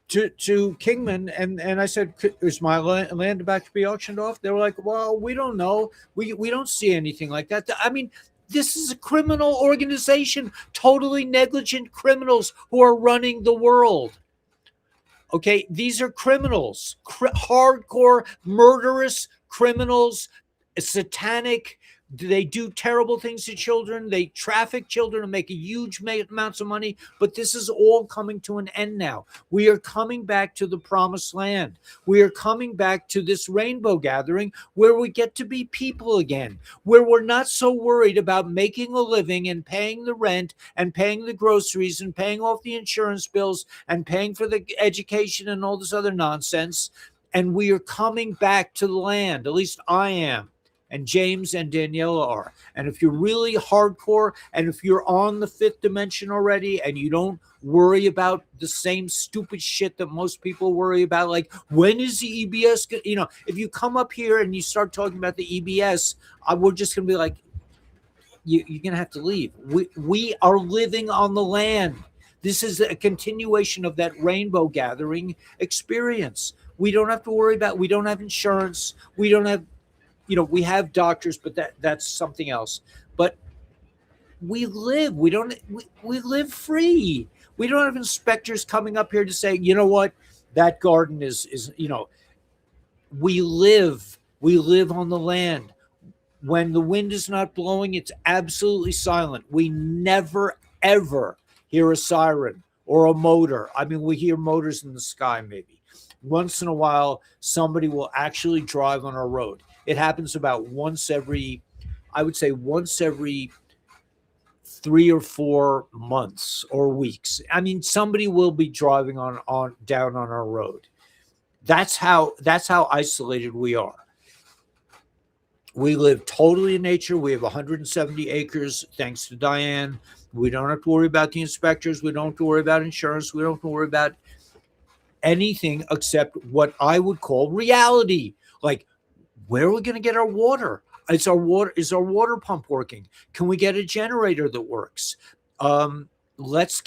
Kingman and I said, "Is my land about to be auctioned off?" They were like, "Well, we don't know. We don't see anything like that." I mean, this is a criminal organization, totally negligent criminals who are running the world. Okay, these are criminals, hardcore, murderous criminals, satanic. They do terrible things to children. They traffic children and make a huge amounts of money. But this is all coming to an end now. We are coming back to the promised land. We are coming back to this rainbow gathering where we get to be people again, where we're not so worried about making a living and paying the rent and paying the groceries and paying off the insurance bills and paying for the education and all this other nonsense. And we are coming back to the land. At least I am. And James and Daniela are. And if you're really hardcore and if you're on the fifth dimension already and you don't worry about the same stupid shit that most people worry about, like when is the EBS, if you come up here and you start talking about the EBS, we're just going to be like, you're going to have to leave. We are living on the land. This is a continuation of that rainbow gathering experience. We don't have to worry about, we don't have insurance. We don't have, we have doctors, but that's something else. But we live free. We don't have inspectors coming up here to say, you know what, that garden is we live on the land. When the wind is not blowing, it's absolutely silent. We never ever hear a siren or a motor. I mean, we hear motors in the sky maybe. Once in a while, somebody will actually drive on our road. It happens about I would say once every 3 or 4 months or weeks. I mean, somebody will be driving on down on our road. That's how isolated we are. We live totally in nature. We have 170 acres, thanks to Diane. We don't have to worry about the inspectors. We don't have to worry about insurance. We don't have to worry about anything except what I would call reality. Like, where are we going to get our water? Is our water pump working? Can we get a generator that works? Let's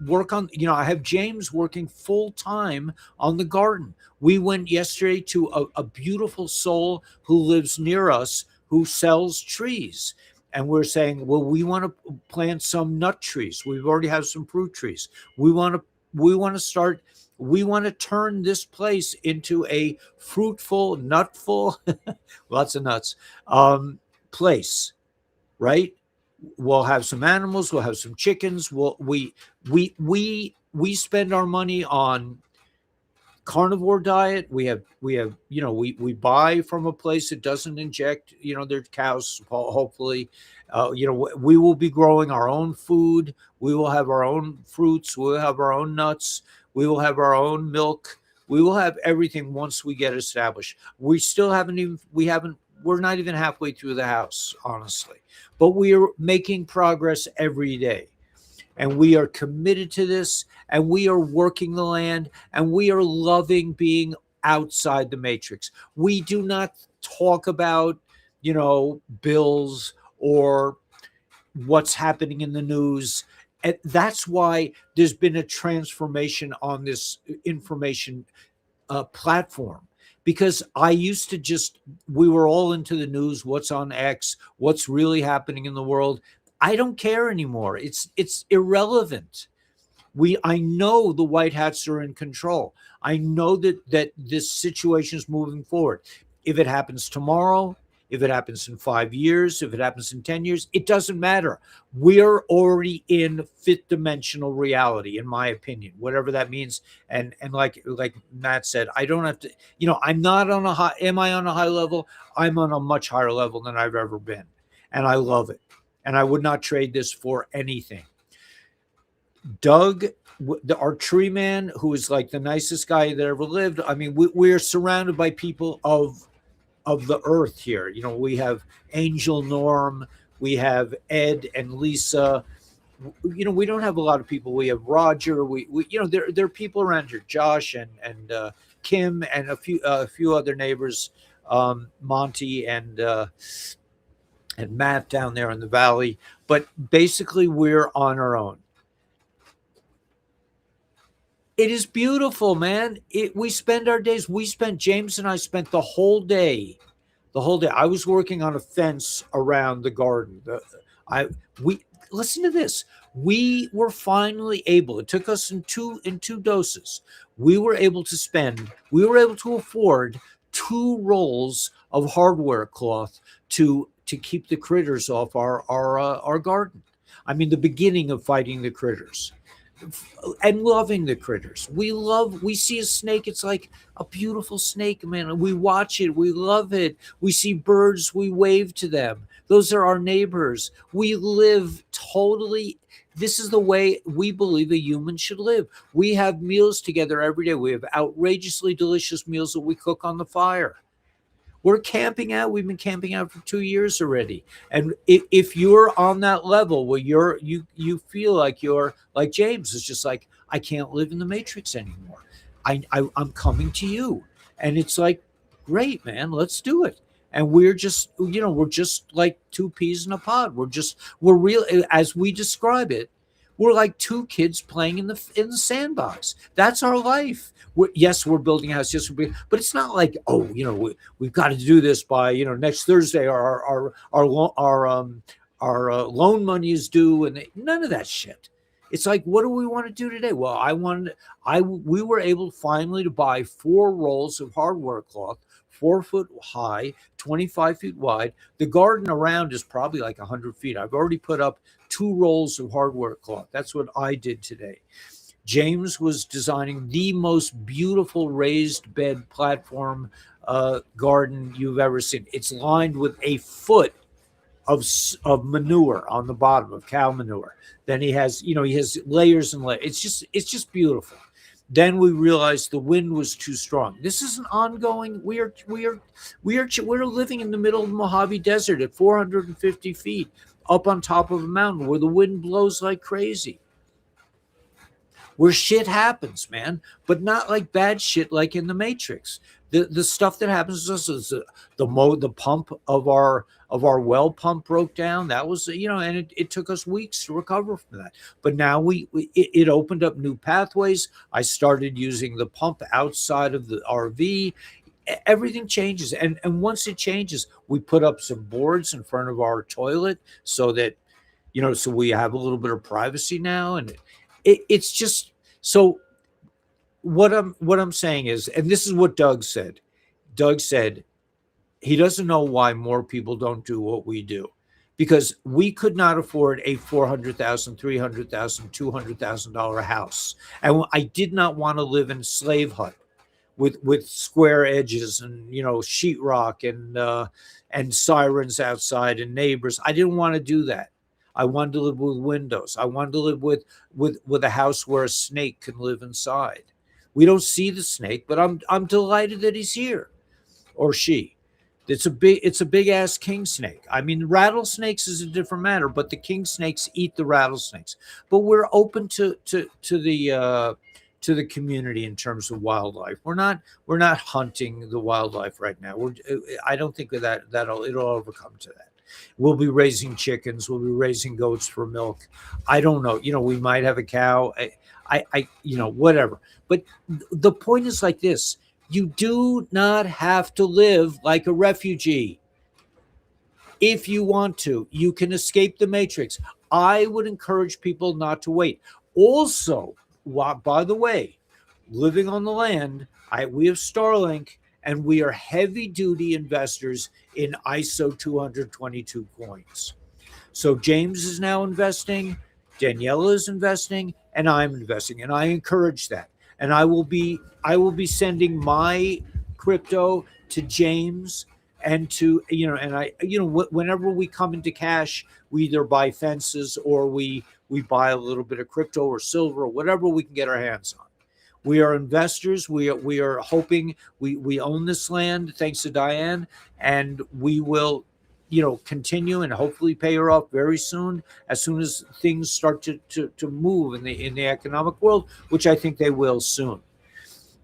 work on, I have James working full time on the garden. We went yesterday to a beautiful soul who lives near us who sells trees. And we're saying, well, we want to plant some nut trees. We've already have some fruit trees. We want to turn this place into a fruitful, nutful, lots of nuts, place, right? We'll have some animals. We'll have some chickens. We spend our money on carnivore diet. We buy from a place that doesn't inject, their cows, hopefully. We will be growing our own food. We will have our own fruits. We'll have our own nuts. We will have our own milk. We will have everything once we get established. We're not even halfway through the house, honestly, but we are making progress every day. And we are committed to this, and we are working the land, and we are loving being outside the matrix. We do not talk about, bills or what's happening in the news. And that's why there's been a transformation on this information platform. Because I used to we were all into the news, what's on X, what's really happening in the world. I don't care anymore. It's irrelevant. I know the white hats are in control. I know that this situation is moving forward. If it happens tomorrow, if it happens in 5 years, if it happens in 10 years, it doesn't matter. We're already in fifth dimensional reality, in my opinion, whatever that means. And like Matt said, I don't have to, I'm not on am I on a high level? I'm on a much higher level than I've ever been. And I love it. and I would not trade this for anything. Doug, our tree man, who is like the nicest guy that ever lived. I mean, we're surrounded by people of the earth here. You know, we have Angel Norm, we have Ed and Lisa. You know, we don't have a lot of people. We have Roger. We you know, there are people around here, Josh and Kim and a few other neighbors, Monty and Matt down there in the valley. But basically, we're on our own. It is beautiful, man. We spend our days. James and I spent the whole day. The whole day. I was working on a fence around the garden. I we Listen to this. We were finally able. It took us in two doses. We were able to afford 2 rolls of hardware cloth to keep the critters off our garden. I mean, the beginning of fighting the critters and loving the critters. We see a snake, it's like a beautiful snake, man. We watch it, we love it. We see birds, we wave to them. Those are our neighbors. We live totally. This is the way we believe a human should live. We have meals together every day. We have outrageously delicious meals that we cook on the fire. We're camping out. We've been camping out for 2 years already. And if you're on that level where you feel like you're like James is just like, I can't live in the matrix anymore. I'm coming to you. And it's like, great, man, let's do it. And we're just like two peas in a pod. We're real, as we describe it. We're like two kids playing in the sandbox. That's our life. Yes, we're building a house. Yes, but it's not like, oh, we've got to do this by next Thursday. Our loan money is due, and none of that shit. It's like, what do we want to do today? Well, we were able finally to buy 4 rolls of hardware cloth, 4 foot high, 25 feet wide. The garden around is probably like 100 feet. I've already put up 2 rolls of hardware cloth. That's what I did today. James was designing the most beautiful raised bed platform garden you've ever seen. It's lined with a foot of manure on the bottom, of cow manure. Then he has layers and layers. It's just beautiful. Then we realized the wind was too strong. This is an ongoing. We're living in the middle of the Mojave Desert at 450 feet up on top of a mountain where the wind blows like crazy, where shit happens, man, but not like bad shit like in the Matrix. The stuff that happens to us is the pump of our well pump broke down. That was and it took us weeks to recover from that. But now it opened up new pathways. I started using the pump outside of the RV. Everything changes, and once it changes, we put up some boards in front of our toilet so that so we have a little bit of privacy now, and it's just so. What I'm saying is, and this is what Doug said. Doug said he doesn't know why more people don't do what we do, because we could not afford a $400,000, $300,000, $200,000 house, and I did not want to live in a slave hut with square edges and sheetrock and sirens outside and neighbors. I didn't want to do that. I wanted to live with windows. I wanted to live with a house where a snake can live inside. We don't see the snake, but I'm delighted that he's here, or she. It's a big ass king snake. I mean, rattlesnakes is a different matter, but the king snakes eat the rattlesnakes. But we're open to the community in terms of wildlife. We're not hunting the wildlife right now. I don't think it'll overcome to that. We'll be raising chickens. We'll be raising goats for milk. I don't know. We might have a cow. Whatever. But the point is like this: you do not have to live like a refugee. If you want to, you can escape the matrix. I would encourage people not to wait. Also, by the way, living on the land, we have Starlink, and we are heavy duty investors in ISO 222 coins. So James is now investing, Daniela is investing, and I'm investing, and I encourage that. And I will be sending my crypto to James and to, and I, whenever we come into cash, we either buy fences or we buy a little bit of crypto or silver or whatever we can get our hands on. We are investors. We are hoping we own this land, thanks to Diane, and we will, continue and hopefully pay her off very soon, as soon as things start to move in the economic world, which I think they will soon.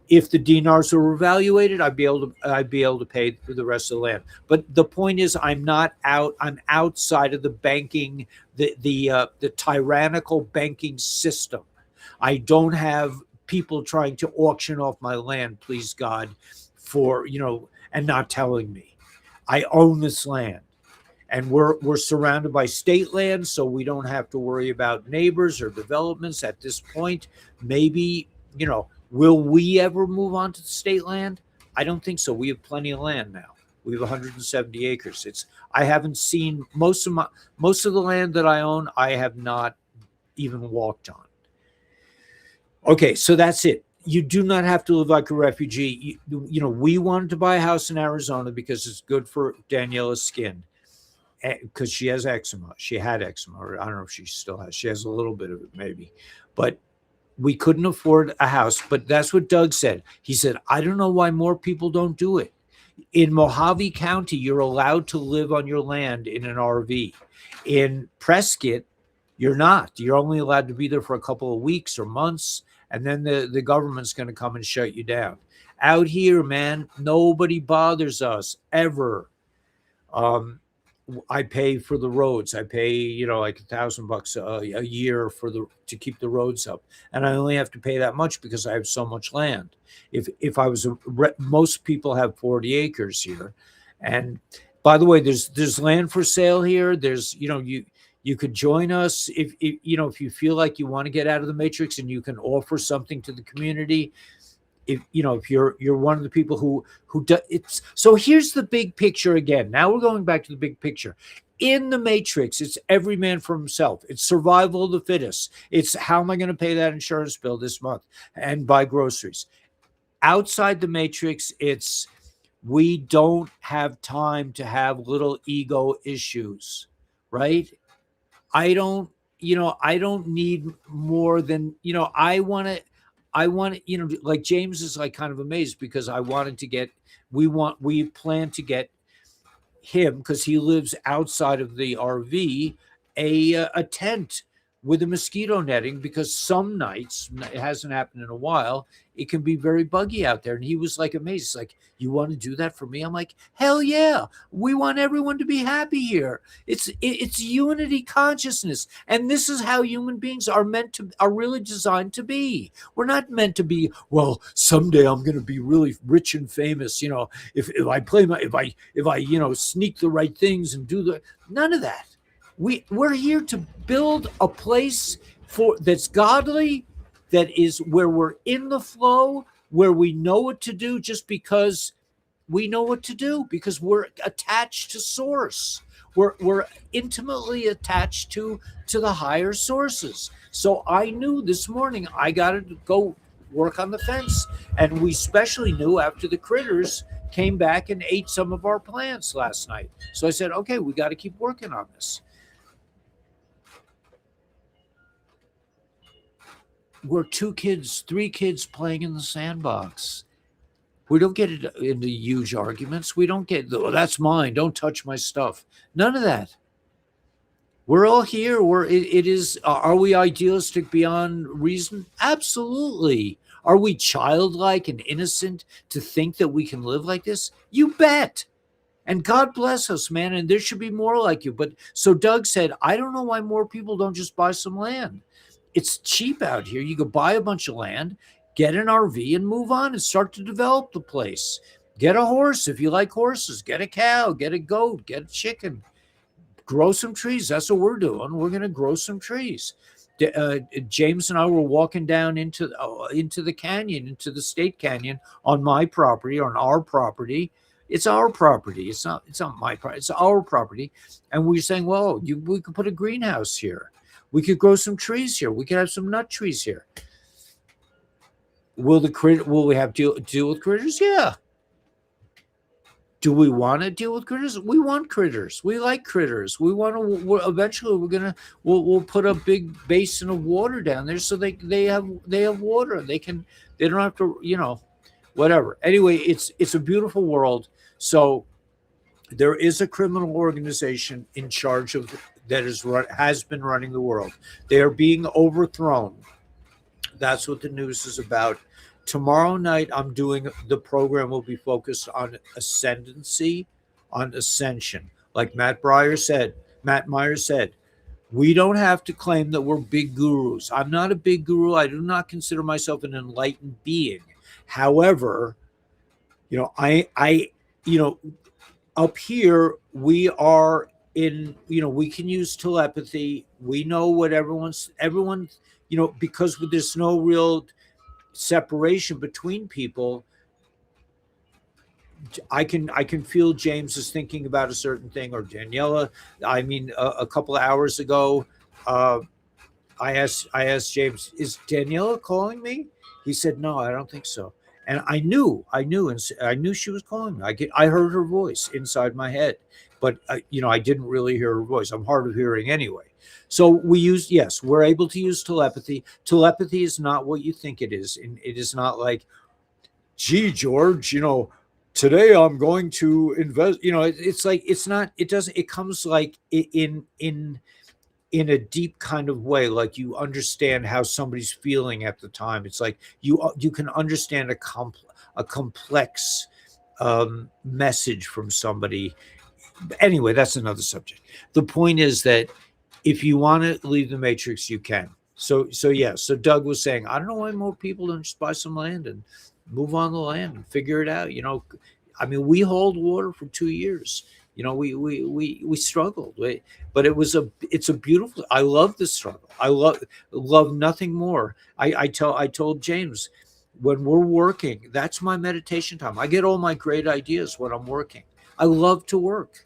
If the dinars are evaluated, I'd be able to pay for the rest of the land. But the point is, I'm not out. I'm outside of the banking, the tyrannical banking system. I don't have people trying to auction off my land, please God, for, and not telling me. I own this land, and we're surrounded by state land, so we don't have to worry about neighbors or developments at this point. Maybe, will we ever move on to the state land? I don't think so. We have plenty of land now. We have 170 acres. I haven't seen most of the land that I own. I have not even walked on. Okay, so that's it. You do not have to live like a refugee. We wanted to buy a house in Arizona because it's good for Daniela's skin, because she has eczema. She had eczema, or I don't know if she still has. She has a little bit of it, maybe. But we couldn't afford a house. But that's what Doug said. He said, I don't know why more people don't do it. In Mojave County, you're allowed to live on your land in an RV. In Prescott, you're not. You're only allowed to be there for a couple of weeks or months, and then the government's going to come and shut you down. Out here, man, nobody bothers us ever. Um, I pay for the roads. I pay, like $1,000 a year to keep the roads up, and I only have to pay that much because I have so much land. If I was most people have 40 acres here, and by the way, there's land for sale here. There's, you could join us if you feel like you want to get out of the matrix and you can offer something to the community. If you're one of the people who do it's. So here's the big picture again. Now we're going back to the big picture. In the matrix, it's every man for himself. It's survival of the fittest. It's how am I going to pay that insurance bill this month and buy groceries. Outside the matrix, it's we don't have time to have little ego issues, right? I don't need more than, I want to, like James is like kind of amazed because we plan to get him, because he lives outside of the RV, a tent with a mosquito netting, because some nights, it hasn't happened in a while, it can be very buggy out there. And he was like amazed. He's like, you want to do that for me? I'm like, hell yeah. We want everyone to be happy here. It's unity consciousness. And this is how human beings are really designed to be. We're not meant to be, well, someday I'm going to be really rich and famous. If I play if I sneak the right things and none of that. We're here to build a place that's godly, that is where we're in the flow, where we know what to do just because we know what to do, because we're attached to source. We're intimately attached to the higher sources. So I knew this morning I got to go work on the fence, and we especially knew after the critters came back and ate some of our plants last night. So I said, okay, we got to keep working on this. We're three kids playing in the sandbox. We don't get into huge arguments. We don't get, that's mine. Don't touch my stuff. None of that. We're all here. It is. Are we idealistic beyond reason? Absolutely. Are we childlike and innocent to think that we can live like this? You bet. And God bless us, man. And there should be more like you. But so Doug said, I don't know why more people don't just buy some land. It's cheap out here. You could buy a bunch of land, get an RV, and move on and start to develop the place. Get a horse if you like horses. Get a cow, get a goat, get a chicken. Grow some trees. That's what we're doing. We're going to grow some trees. James and I were walking down into the canyon, into the state canyon on my property, or on our property. It's our property. It's not my property. It's our property. And we were saying, well, we could put a greenhouse here. We could grow some trees here. We could have some nut trees here. Will we have to deal with critters? Yeah. Do we want to deal with critters? We want critters. We like critters. We want to. Eventually, we'll put a big basin of water down there so they have water. They don't have to whatever. Anyway, it's a beautiful world. So there is a criminal organization in charge of that has been running the world. They are being overthrown. That's what the news is about. Tomorrow night, I'm doing the program will be focused on ascendancy, on ascension. Like Matt Myers said, we don't have to claim that we're big gurus. I'm not a big guru. I do not consider myself an enlightened being. However, I, you know, up here we are in, we can use telepathy. We know what everyone, because there's no real separation between people. I can feel James is thinking about a certain thing, or Daniela. I mean, a couple of hours ago, uh, I asked James, is Daniela calling me? He said, no, I don't think so. And I knew she was calling me. I heard her voice inside my head, but I didn't really hear her voice. I'm hard of hearing anyway. So yes, we're able to use telepathy. Telepathy is not what you think it is. And it is not like, gee, George, today I'm going to invest. It's like, it's not, it doesn't, it comes like in a deep kind of way, like you understand how somebody's feeling at the time. It's like you can understand a complex message from somebody. Anyway, that's another subject. The point is that if you want to leave the matrix, you can. So yeah. So Doug was saying, I don't know why more people don't just buy some land and move on the land and figure it out. I mean, we hauled water for 2 years. We struggled, but it's a beautiful. I love the struggle. I love nothing more. I told James, when we're working, that's my meditation time. I get all my great ideas when I'm working. I love to work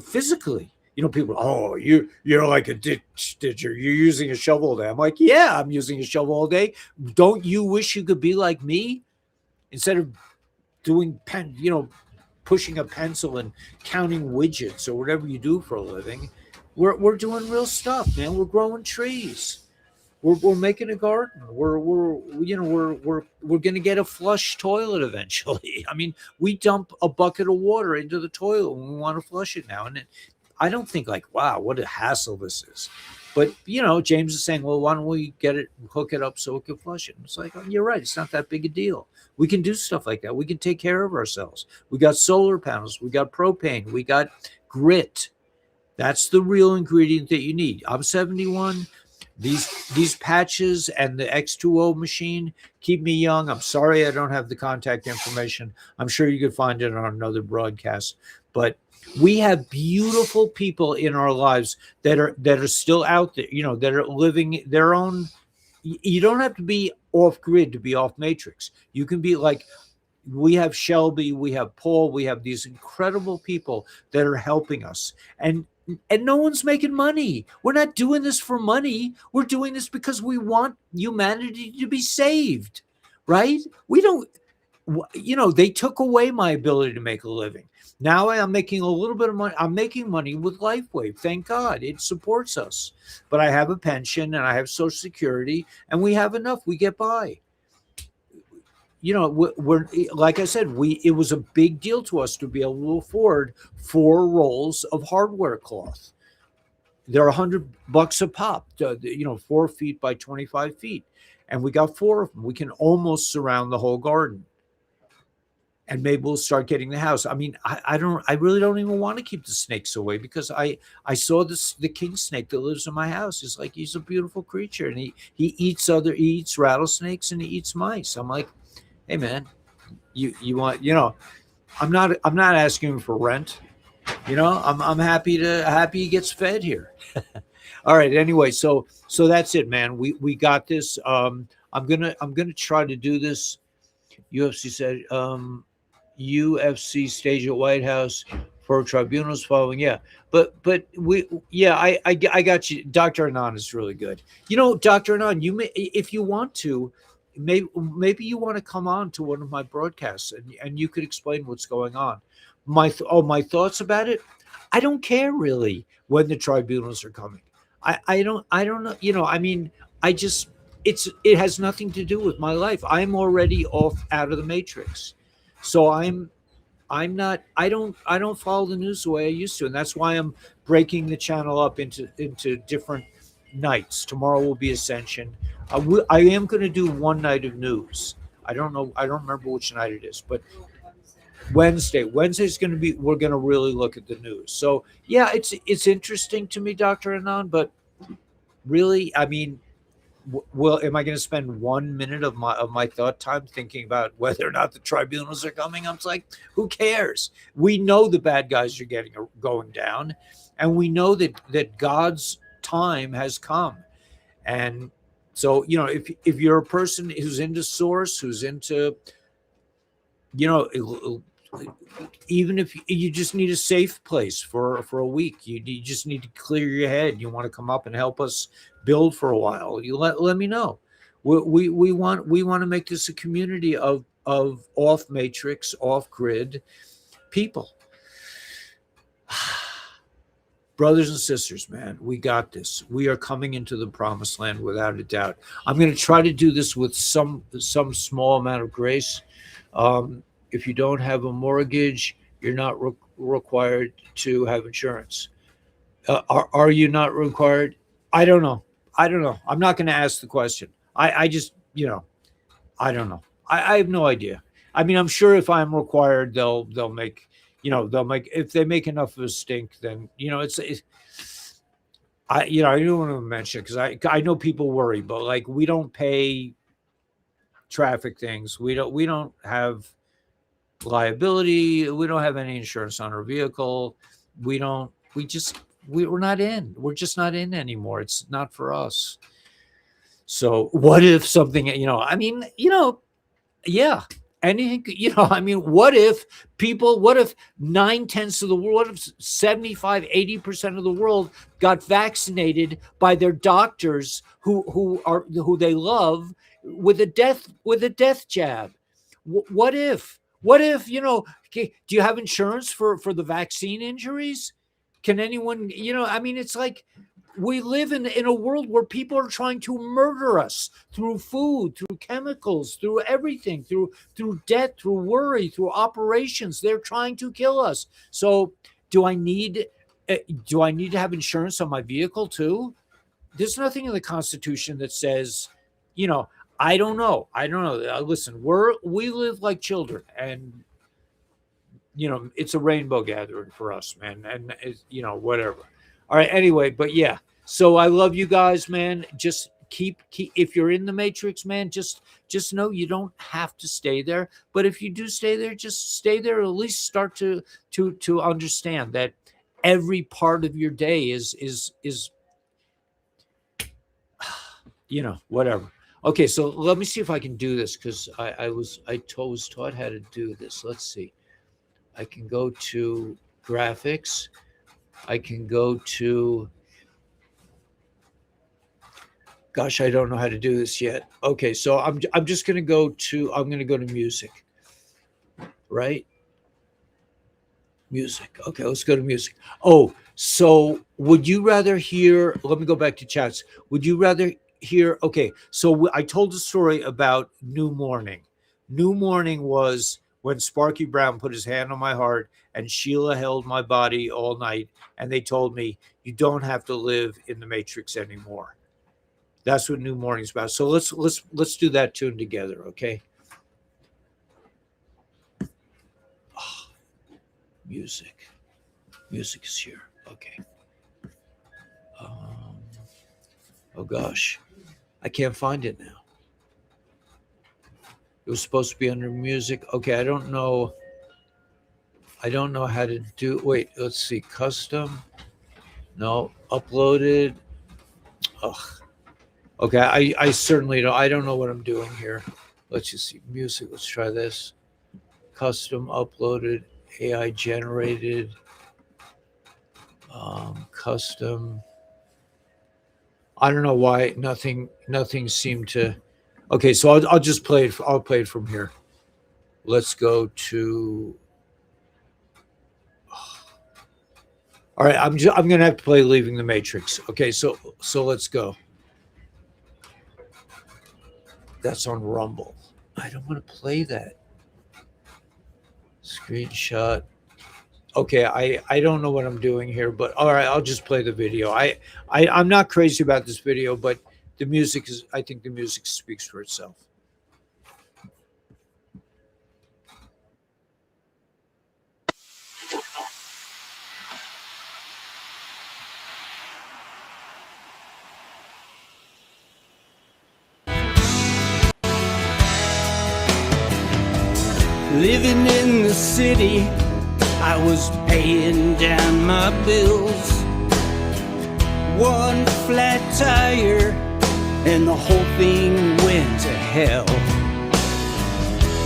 physically. People, oh, you're like a ditch ditcher. You're using a shovel all day. I'm like, yeah, I'm using a shovel all day. Don't you wish you could be like me instead of doing pushing a pencil and counting widgets or whatever you do for a living? We're doing real stuff, man. We're growing trees. We're making a garden. We're going to get a flush toilet eventually. I mean, we dump a bucket of water into the toilet when we want to flush it now, and I don't think like, wow, what a hassle this is. But James is saying, well, why don't we hook it up so it can flush it? And it's like, oh, you're right. It's not that big a deal. We can do stuff like that. We can take care of ourselves. We got solar panels. We got propane. We got grit. That's the real ingredient that you need. I'm 71. These patches and the X2O machine keep me young. I'm sorry I don't have the contact information. I'm sure you could find it on another broadcast. But we have beautiful people in our lives that are still out there, that are living their own. You don't have to be off grid to be off matrix. You can be like, we have Shelby, we have Paul, we have these incredible people that are helping us. And no one's making money. We're not doing this for money. We're doing this because we want humanity to be saved, right? We don't, they took away my ability to make a living. Now I'm making a little bit of money. I'm making money with LifeWave. Thank God it supports us. But I have a pension and I have Social Security, and we have enough. We get by. We're like I said, it was a big deal to us to be able to afford 4 rolls of hardware cloth. They're $100 a pop. 4 feet by 25 feet, and we got 4 of them. We can almost surround the whole garden. And maybe we'll start getting the house. I mean, I really don't even want to keep the snakes away, because I saw the king snake that lives in my house. It's like, he's a beautiful creature, and he eats rattlesnakes and he eats mice. I'm like, hey man, you want, I'm not asking him for rent. I'm happy he gets fed here. All right. Anyway, so that's it, man. We got this. I'm gonna try to do this. UFC said, UFC stage at White House for tribunals following. Yeah, but I got you. Dr. Anand is really good. Dr. Anand, you may, if you want to, maybe you want to come on to one of my broadcasts, and you could explain what's going on. my thoughts about it. I don't care really when the tribunals are coming. I don't know. I mean, I just it has nothing to do with my life. I'm already off out of the matrix, so I'm not. I don't follow the news the way I used to, and that's why I'm breaking the channel up into different nights. Tomorrow will be Ascension. I am going to do one night of news. I don't know. I don't remember which night it is, but Wednesday. Wednesday's going to be. We're going to really look at the news. So yeah, it's interesting to me, Doctor Anand. But really, I mean, well, am I going to spend 1 minute of my thought time thinking about whether or not the tribunals are coming? I'm just like, who cares? We know the bad guys are getting going down, and we know that God's time has come. And so, if you're a person who's into source, who's into, you know, even if you just need a safe place for a week, you just need to clear your head. You want to come up and help us build for a while, you let me know. We want to make this a community of off matrix, off grid people. Brothers and sisters, man, we got this. We are coming into the promised land without a doubt. I'm going to try to do this with some small amount of grace. If you don't have a mortgage, you're not required to have insurance. Are you not required? I don't know. I don't know. I'm not going to ask the question. I just, I don't know. I have no idea. I mean, I'm sure if I'm required, they'll make, they'll make, if they make enough of a stink, then, it's I don't want to mention, because I know people worry, but like, we don't pay traffic things. We don't have liability. We don't have any insurance on our vehicle. We're not in. We're just not in anymore. It's not for us. So what if something, I mean, yeah, anything, I mean, what if 9/10 of the world, what if 75-80% of the world got vaccinated by their doctors who they love with a death jab? What if, okay, do you have insurance for the vaccine injuries? Can anyone, I mean, it's like, we live in a world where people are trying to murder us through food, through chemicals, through everything, through debt, through worry, through operations. They're trying to kill us. So do I need to have insurance on my vehicle too? There's nothing in the Constitution that says, I don't know. Listen, we live like children, and it's a rainbow gathering for us, man. And it's, whatever. All right. Anyway, but yeah. So I love you guys, man. Just keep if you're in the matrix, man, just know you don't have to stay there. But if you do stay there, just stay there. At least start to understand that every part of your day is whatever. Okay, so let me see if I can do this, because I was taught how to do this. Let's see. I can go to graphics. I can go to, gosh, I don't know how to do this yet. Okay, so I'm just going to go to music, right? Music. Okay, let's go to music. Oh, so would you rather hear, let me go back to chats. Would you rather hear, okay, so I told a story about New Morning. New Morning was when Sparky Brown put his hand on my heart and Sheila held my body all night, and they told me, you don't have to live in the matrix anymore. That's what New Morning's about. So let's do that tune together, okay? Oh, music is here. Okay. Oh gosh, I can't find it now. It was supposed to be under music. Okay, I don't know how to do. Wait, let's see. Custom. No, uploaded. Ugh. Okay, I certainly don't. I don't know what I'm doing here. Let's just see. Music. Let's try this. Custom uploaded. AI generated. Custom. I don't know why nothing seemed to. Okay, so I'll just play it. I'll play it from here. Let's go to All right, I'm gonna have to play Leaving the Matrix. Okay, so let's go. That's on Rumble. I don't want to play that. Screenshot. Okay, I don't know what I'm doing here, but all right, I'll just play the video. I'm not crazy about this video, but the music is I think the music speaks for itself. Living in the city, I was paying down my bills. One flat tire, and the whole thing went to hell.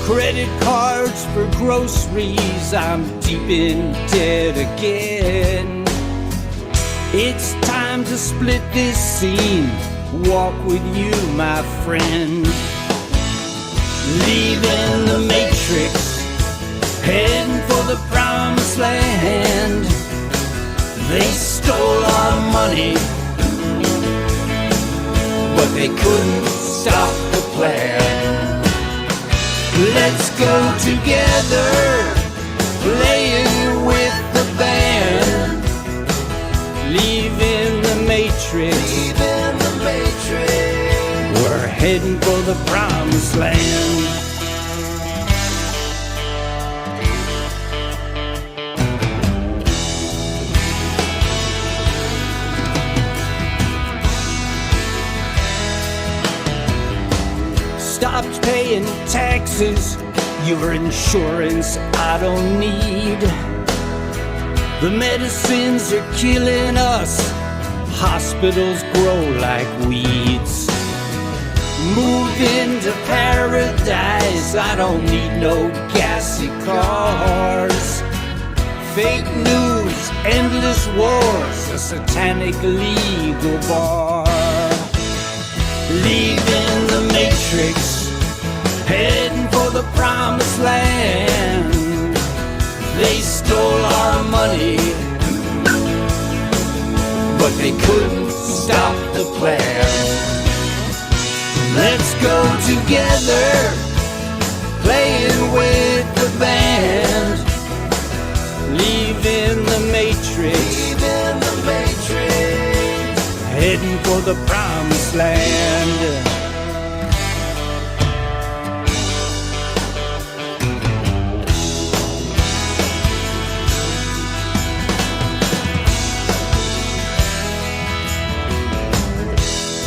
Credit cards for groceries, I'm deep in debt again. It's time to split this scene, walk with you, my friend. Leaving the matrix, heading for the promised land. They stole our money, but they couldn't stop the plan. Let's go together, playing with the band. Leaving the matrix, we're heading for the promised land. Stopped paying taxes, your insurance I don't need. The medicines are killing us, hospitals grow like weeds. Move into paradise, I don't need no gassy cars. Fake news, endless wars, a satanic legal bar. Leaving the matrix, heading for the promised land. They stole our money, but they couldn't stop the plan. Let's go together, playing with the band. Leaving the matrix, heading for the promised land.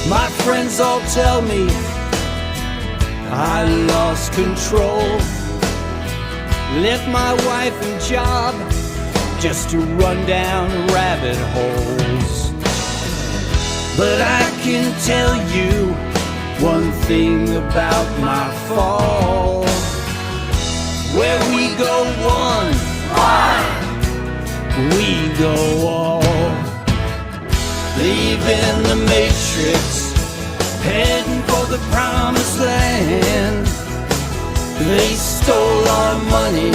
My friends all tell me I lost control. Left my wife and job just to run down rabbit holes. But I can tell you one thing about my fall. Where we go one, we go all. Leaving the matrix, heading for the promised land. They stole our money,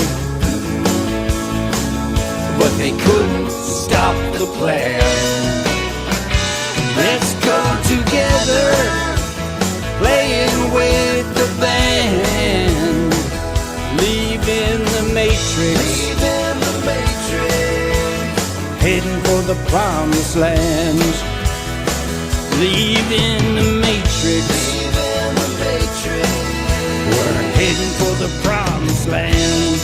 but they couldn't stop the plan. Let's go together, playing with the band. Leaving the matrix, heading for the promised land. Leaving the matrix, we're heading for the promised land.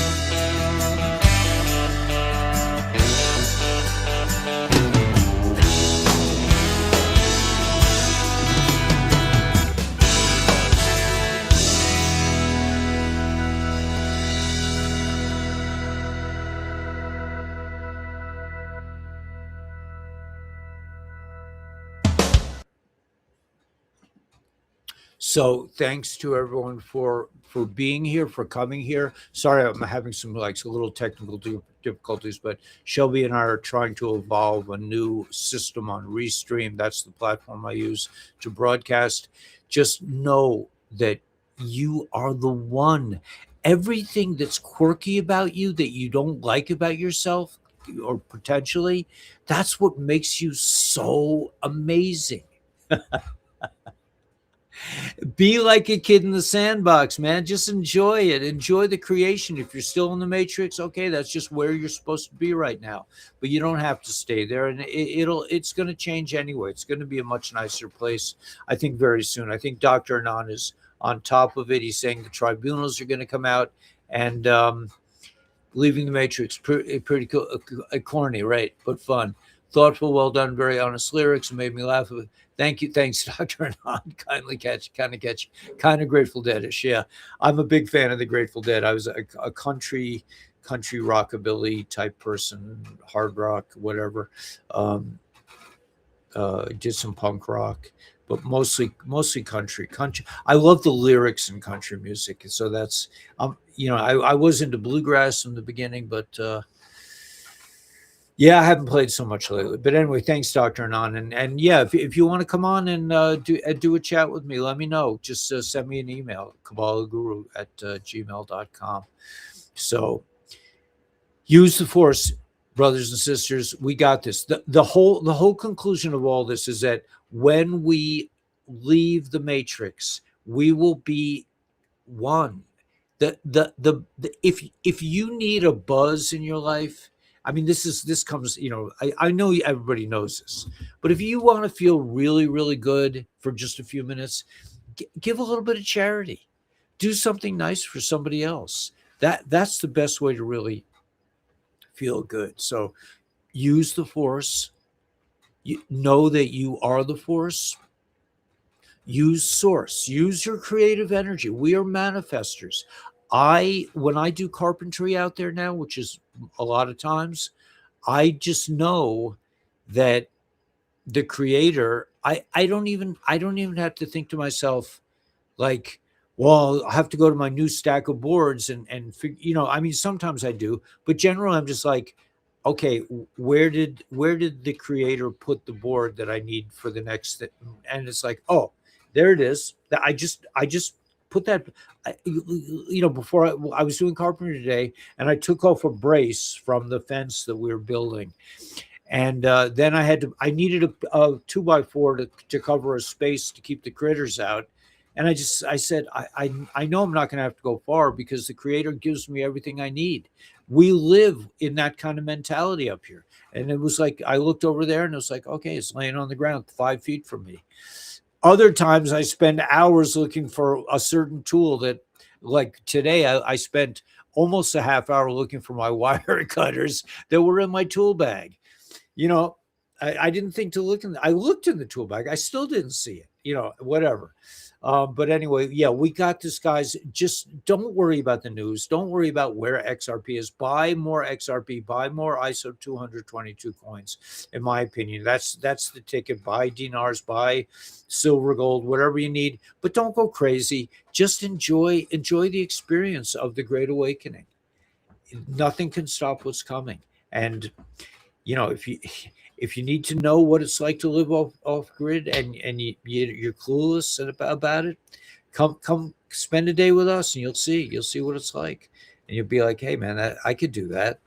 So thanks to everyone for being here, for coming here. Sorry, I'm having some like little technical difficulties, but Shelby and I are trying to evolve a new system on Restream. That's the platform I use to broadcast. Just know that you are the one. Everything that's quirky about you that you don't like about yourself, or potentially, that's what makes you so amazing. Be like a kid in the sandbox, man. Just enjoy it. Enjoy the creation. If you're still in the matrix, okay, that's just where you're supposed to be right now. But you don't have to stay there, and it's going to change anyway. It's going to be a much nicer place, I think, very soon. I think Dr. Anand is on top of it. He's saying the tribunals are going to come out, and leaving the matrix, pretty cool, corny, right? But fun, thoughtful, well done, very honest lyrics, and made me laugh. Thank you, thanks, Dr. Anand. Kind of Grateful Deadish. Yeah, I'm a big fan of the Grateful Dead. I was a country rockabilly type person, hard rock, whatever. Did some punk rock, but mostly country. I love the lyrics in country music, so that's I was into bluegrass in the beginning, but yeah, I haven't played so much lately. But anyway, thanks, Dr. Anand, and yeah, if you want to come on and do a chat with me, let me know. Just send me an email, kabbalaguru@gmail.com. So use the force, brothers and sisters. We got this. The whole conclusion of all this is that when we leave the matrix, we will be one. If you need a buzz in your life, I mean, this comes, I know everybody knows this, but if you want to feel really, really good for just a few minutes, give a little bit of charity, do something nice for somebody else. That's the best way to really feel good. So use the force. You know that you are the force. Use source. Use your creative energy. We are manifestors. When I do carpentry out there now, which is a lot of times, I just know that the creator, I don't even have to think to myself like, well, I have to go to my new stack of boards and I mean, sometimes I do, but generally I'm just like, okay, where did the creator put the board that I need for the next and it's like, oh, there it is. I just put that, before I was doing carpentry today, and I took off a brace from the fence that we were building. And then I needed a 2x4 to cover a space to keep the critters out. And I said, I know I'm not going to have to go far because the creator gives me everything I need. We live in that kind of mentality up here. And it was like, I looked over there and it was like, okay, it's laying on the ground 5 feet from me. Other times I spend hours looking for a certain tool that, like today, I spent almost a half hour looking for my wire cutters that were in my tool bag. I didn't think to look I looked in the tool bag. I still didn't see it, whatever. But anyway, yeah, we got this, guys. Just don't worry about the news. Don't worry about where XRP is. Buy more XRP. Buy more ISO 222 coins. In my opinion, that's the ticket. Buy dinars. Buy silver, gold, whatever you need. But don't go crazy. Just enjoy the experience of the Great Awakening. Nothing can stop what's coming. And if you need to know what it's like to live off grid and you're clueless about it, come spend a day with us and you'll see what it's like, and you'll be like, hey man, I could do that.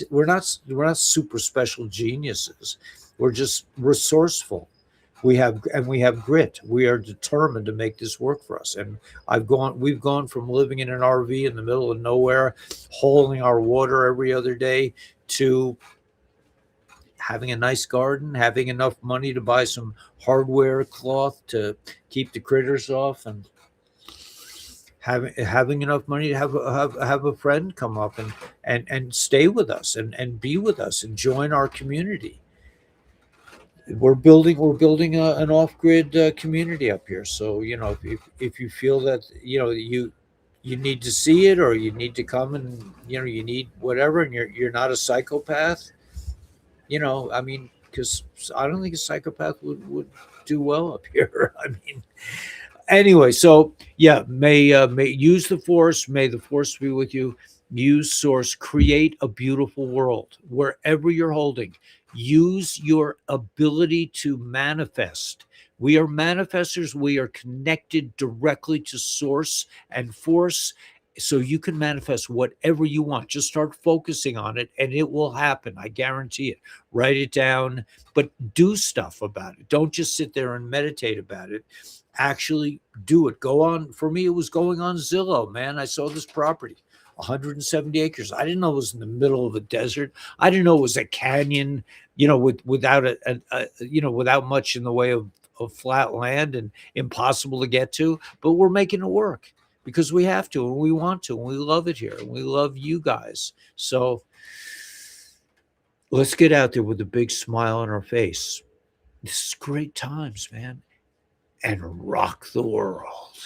We're not super special geniuses. We're just resourceful. We have grit. We are determined to make this work for us. And we've gone from living in an RV in the middle of nowhere, hauling our water every other day, to having a nice garden, having enough money to buy some hardware cloth to keep the critters off, and having enough money to have a friend come up and stay with us and be with us and join our community. We're building an off-grid community up here. So if you feel that you need to see it, or you need to come and you need whatever, and you're not a psychopath. I mean, because I don't think a psychopath would do well up here. I mean, anyway, so yeah, may use the force. May the force be with you. Use source. Create a beautiful world wherever you're holding. Use your ability to manifest. We are manifestors. We are connected directly to source and force. so you can manifest whatever you want. Just start focusing on it and it will happen. I guarantee it. Write it down, but do stuff about it. Don't just sit there and meditate about it. Actually do it. Go on. For me, it was going on Zillow, man. I saw this property, 170 acres. I didn't know it was in the middle of a desert. I didn't know it was a canyon, without without much in the way of flat land and impossible to get to, but we're making it work because we have to and we want to and we love it here and we love you guys. So let's get out there with a big smile on our face. This is great times, man, and rock the world.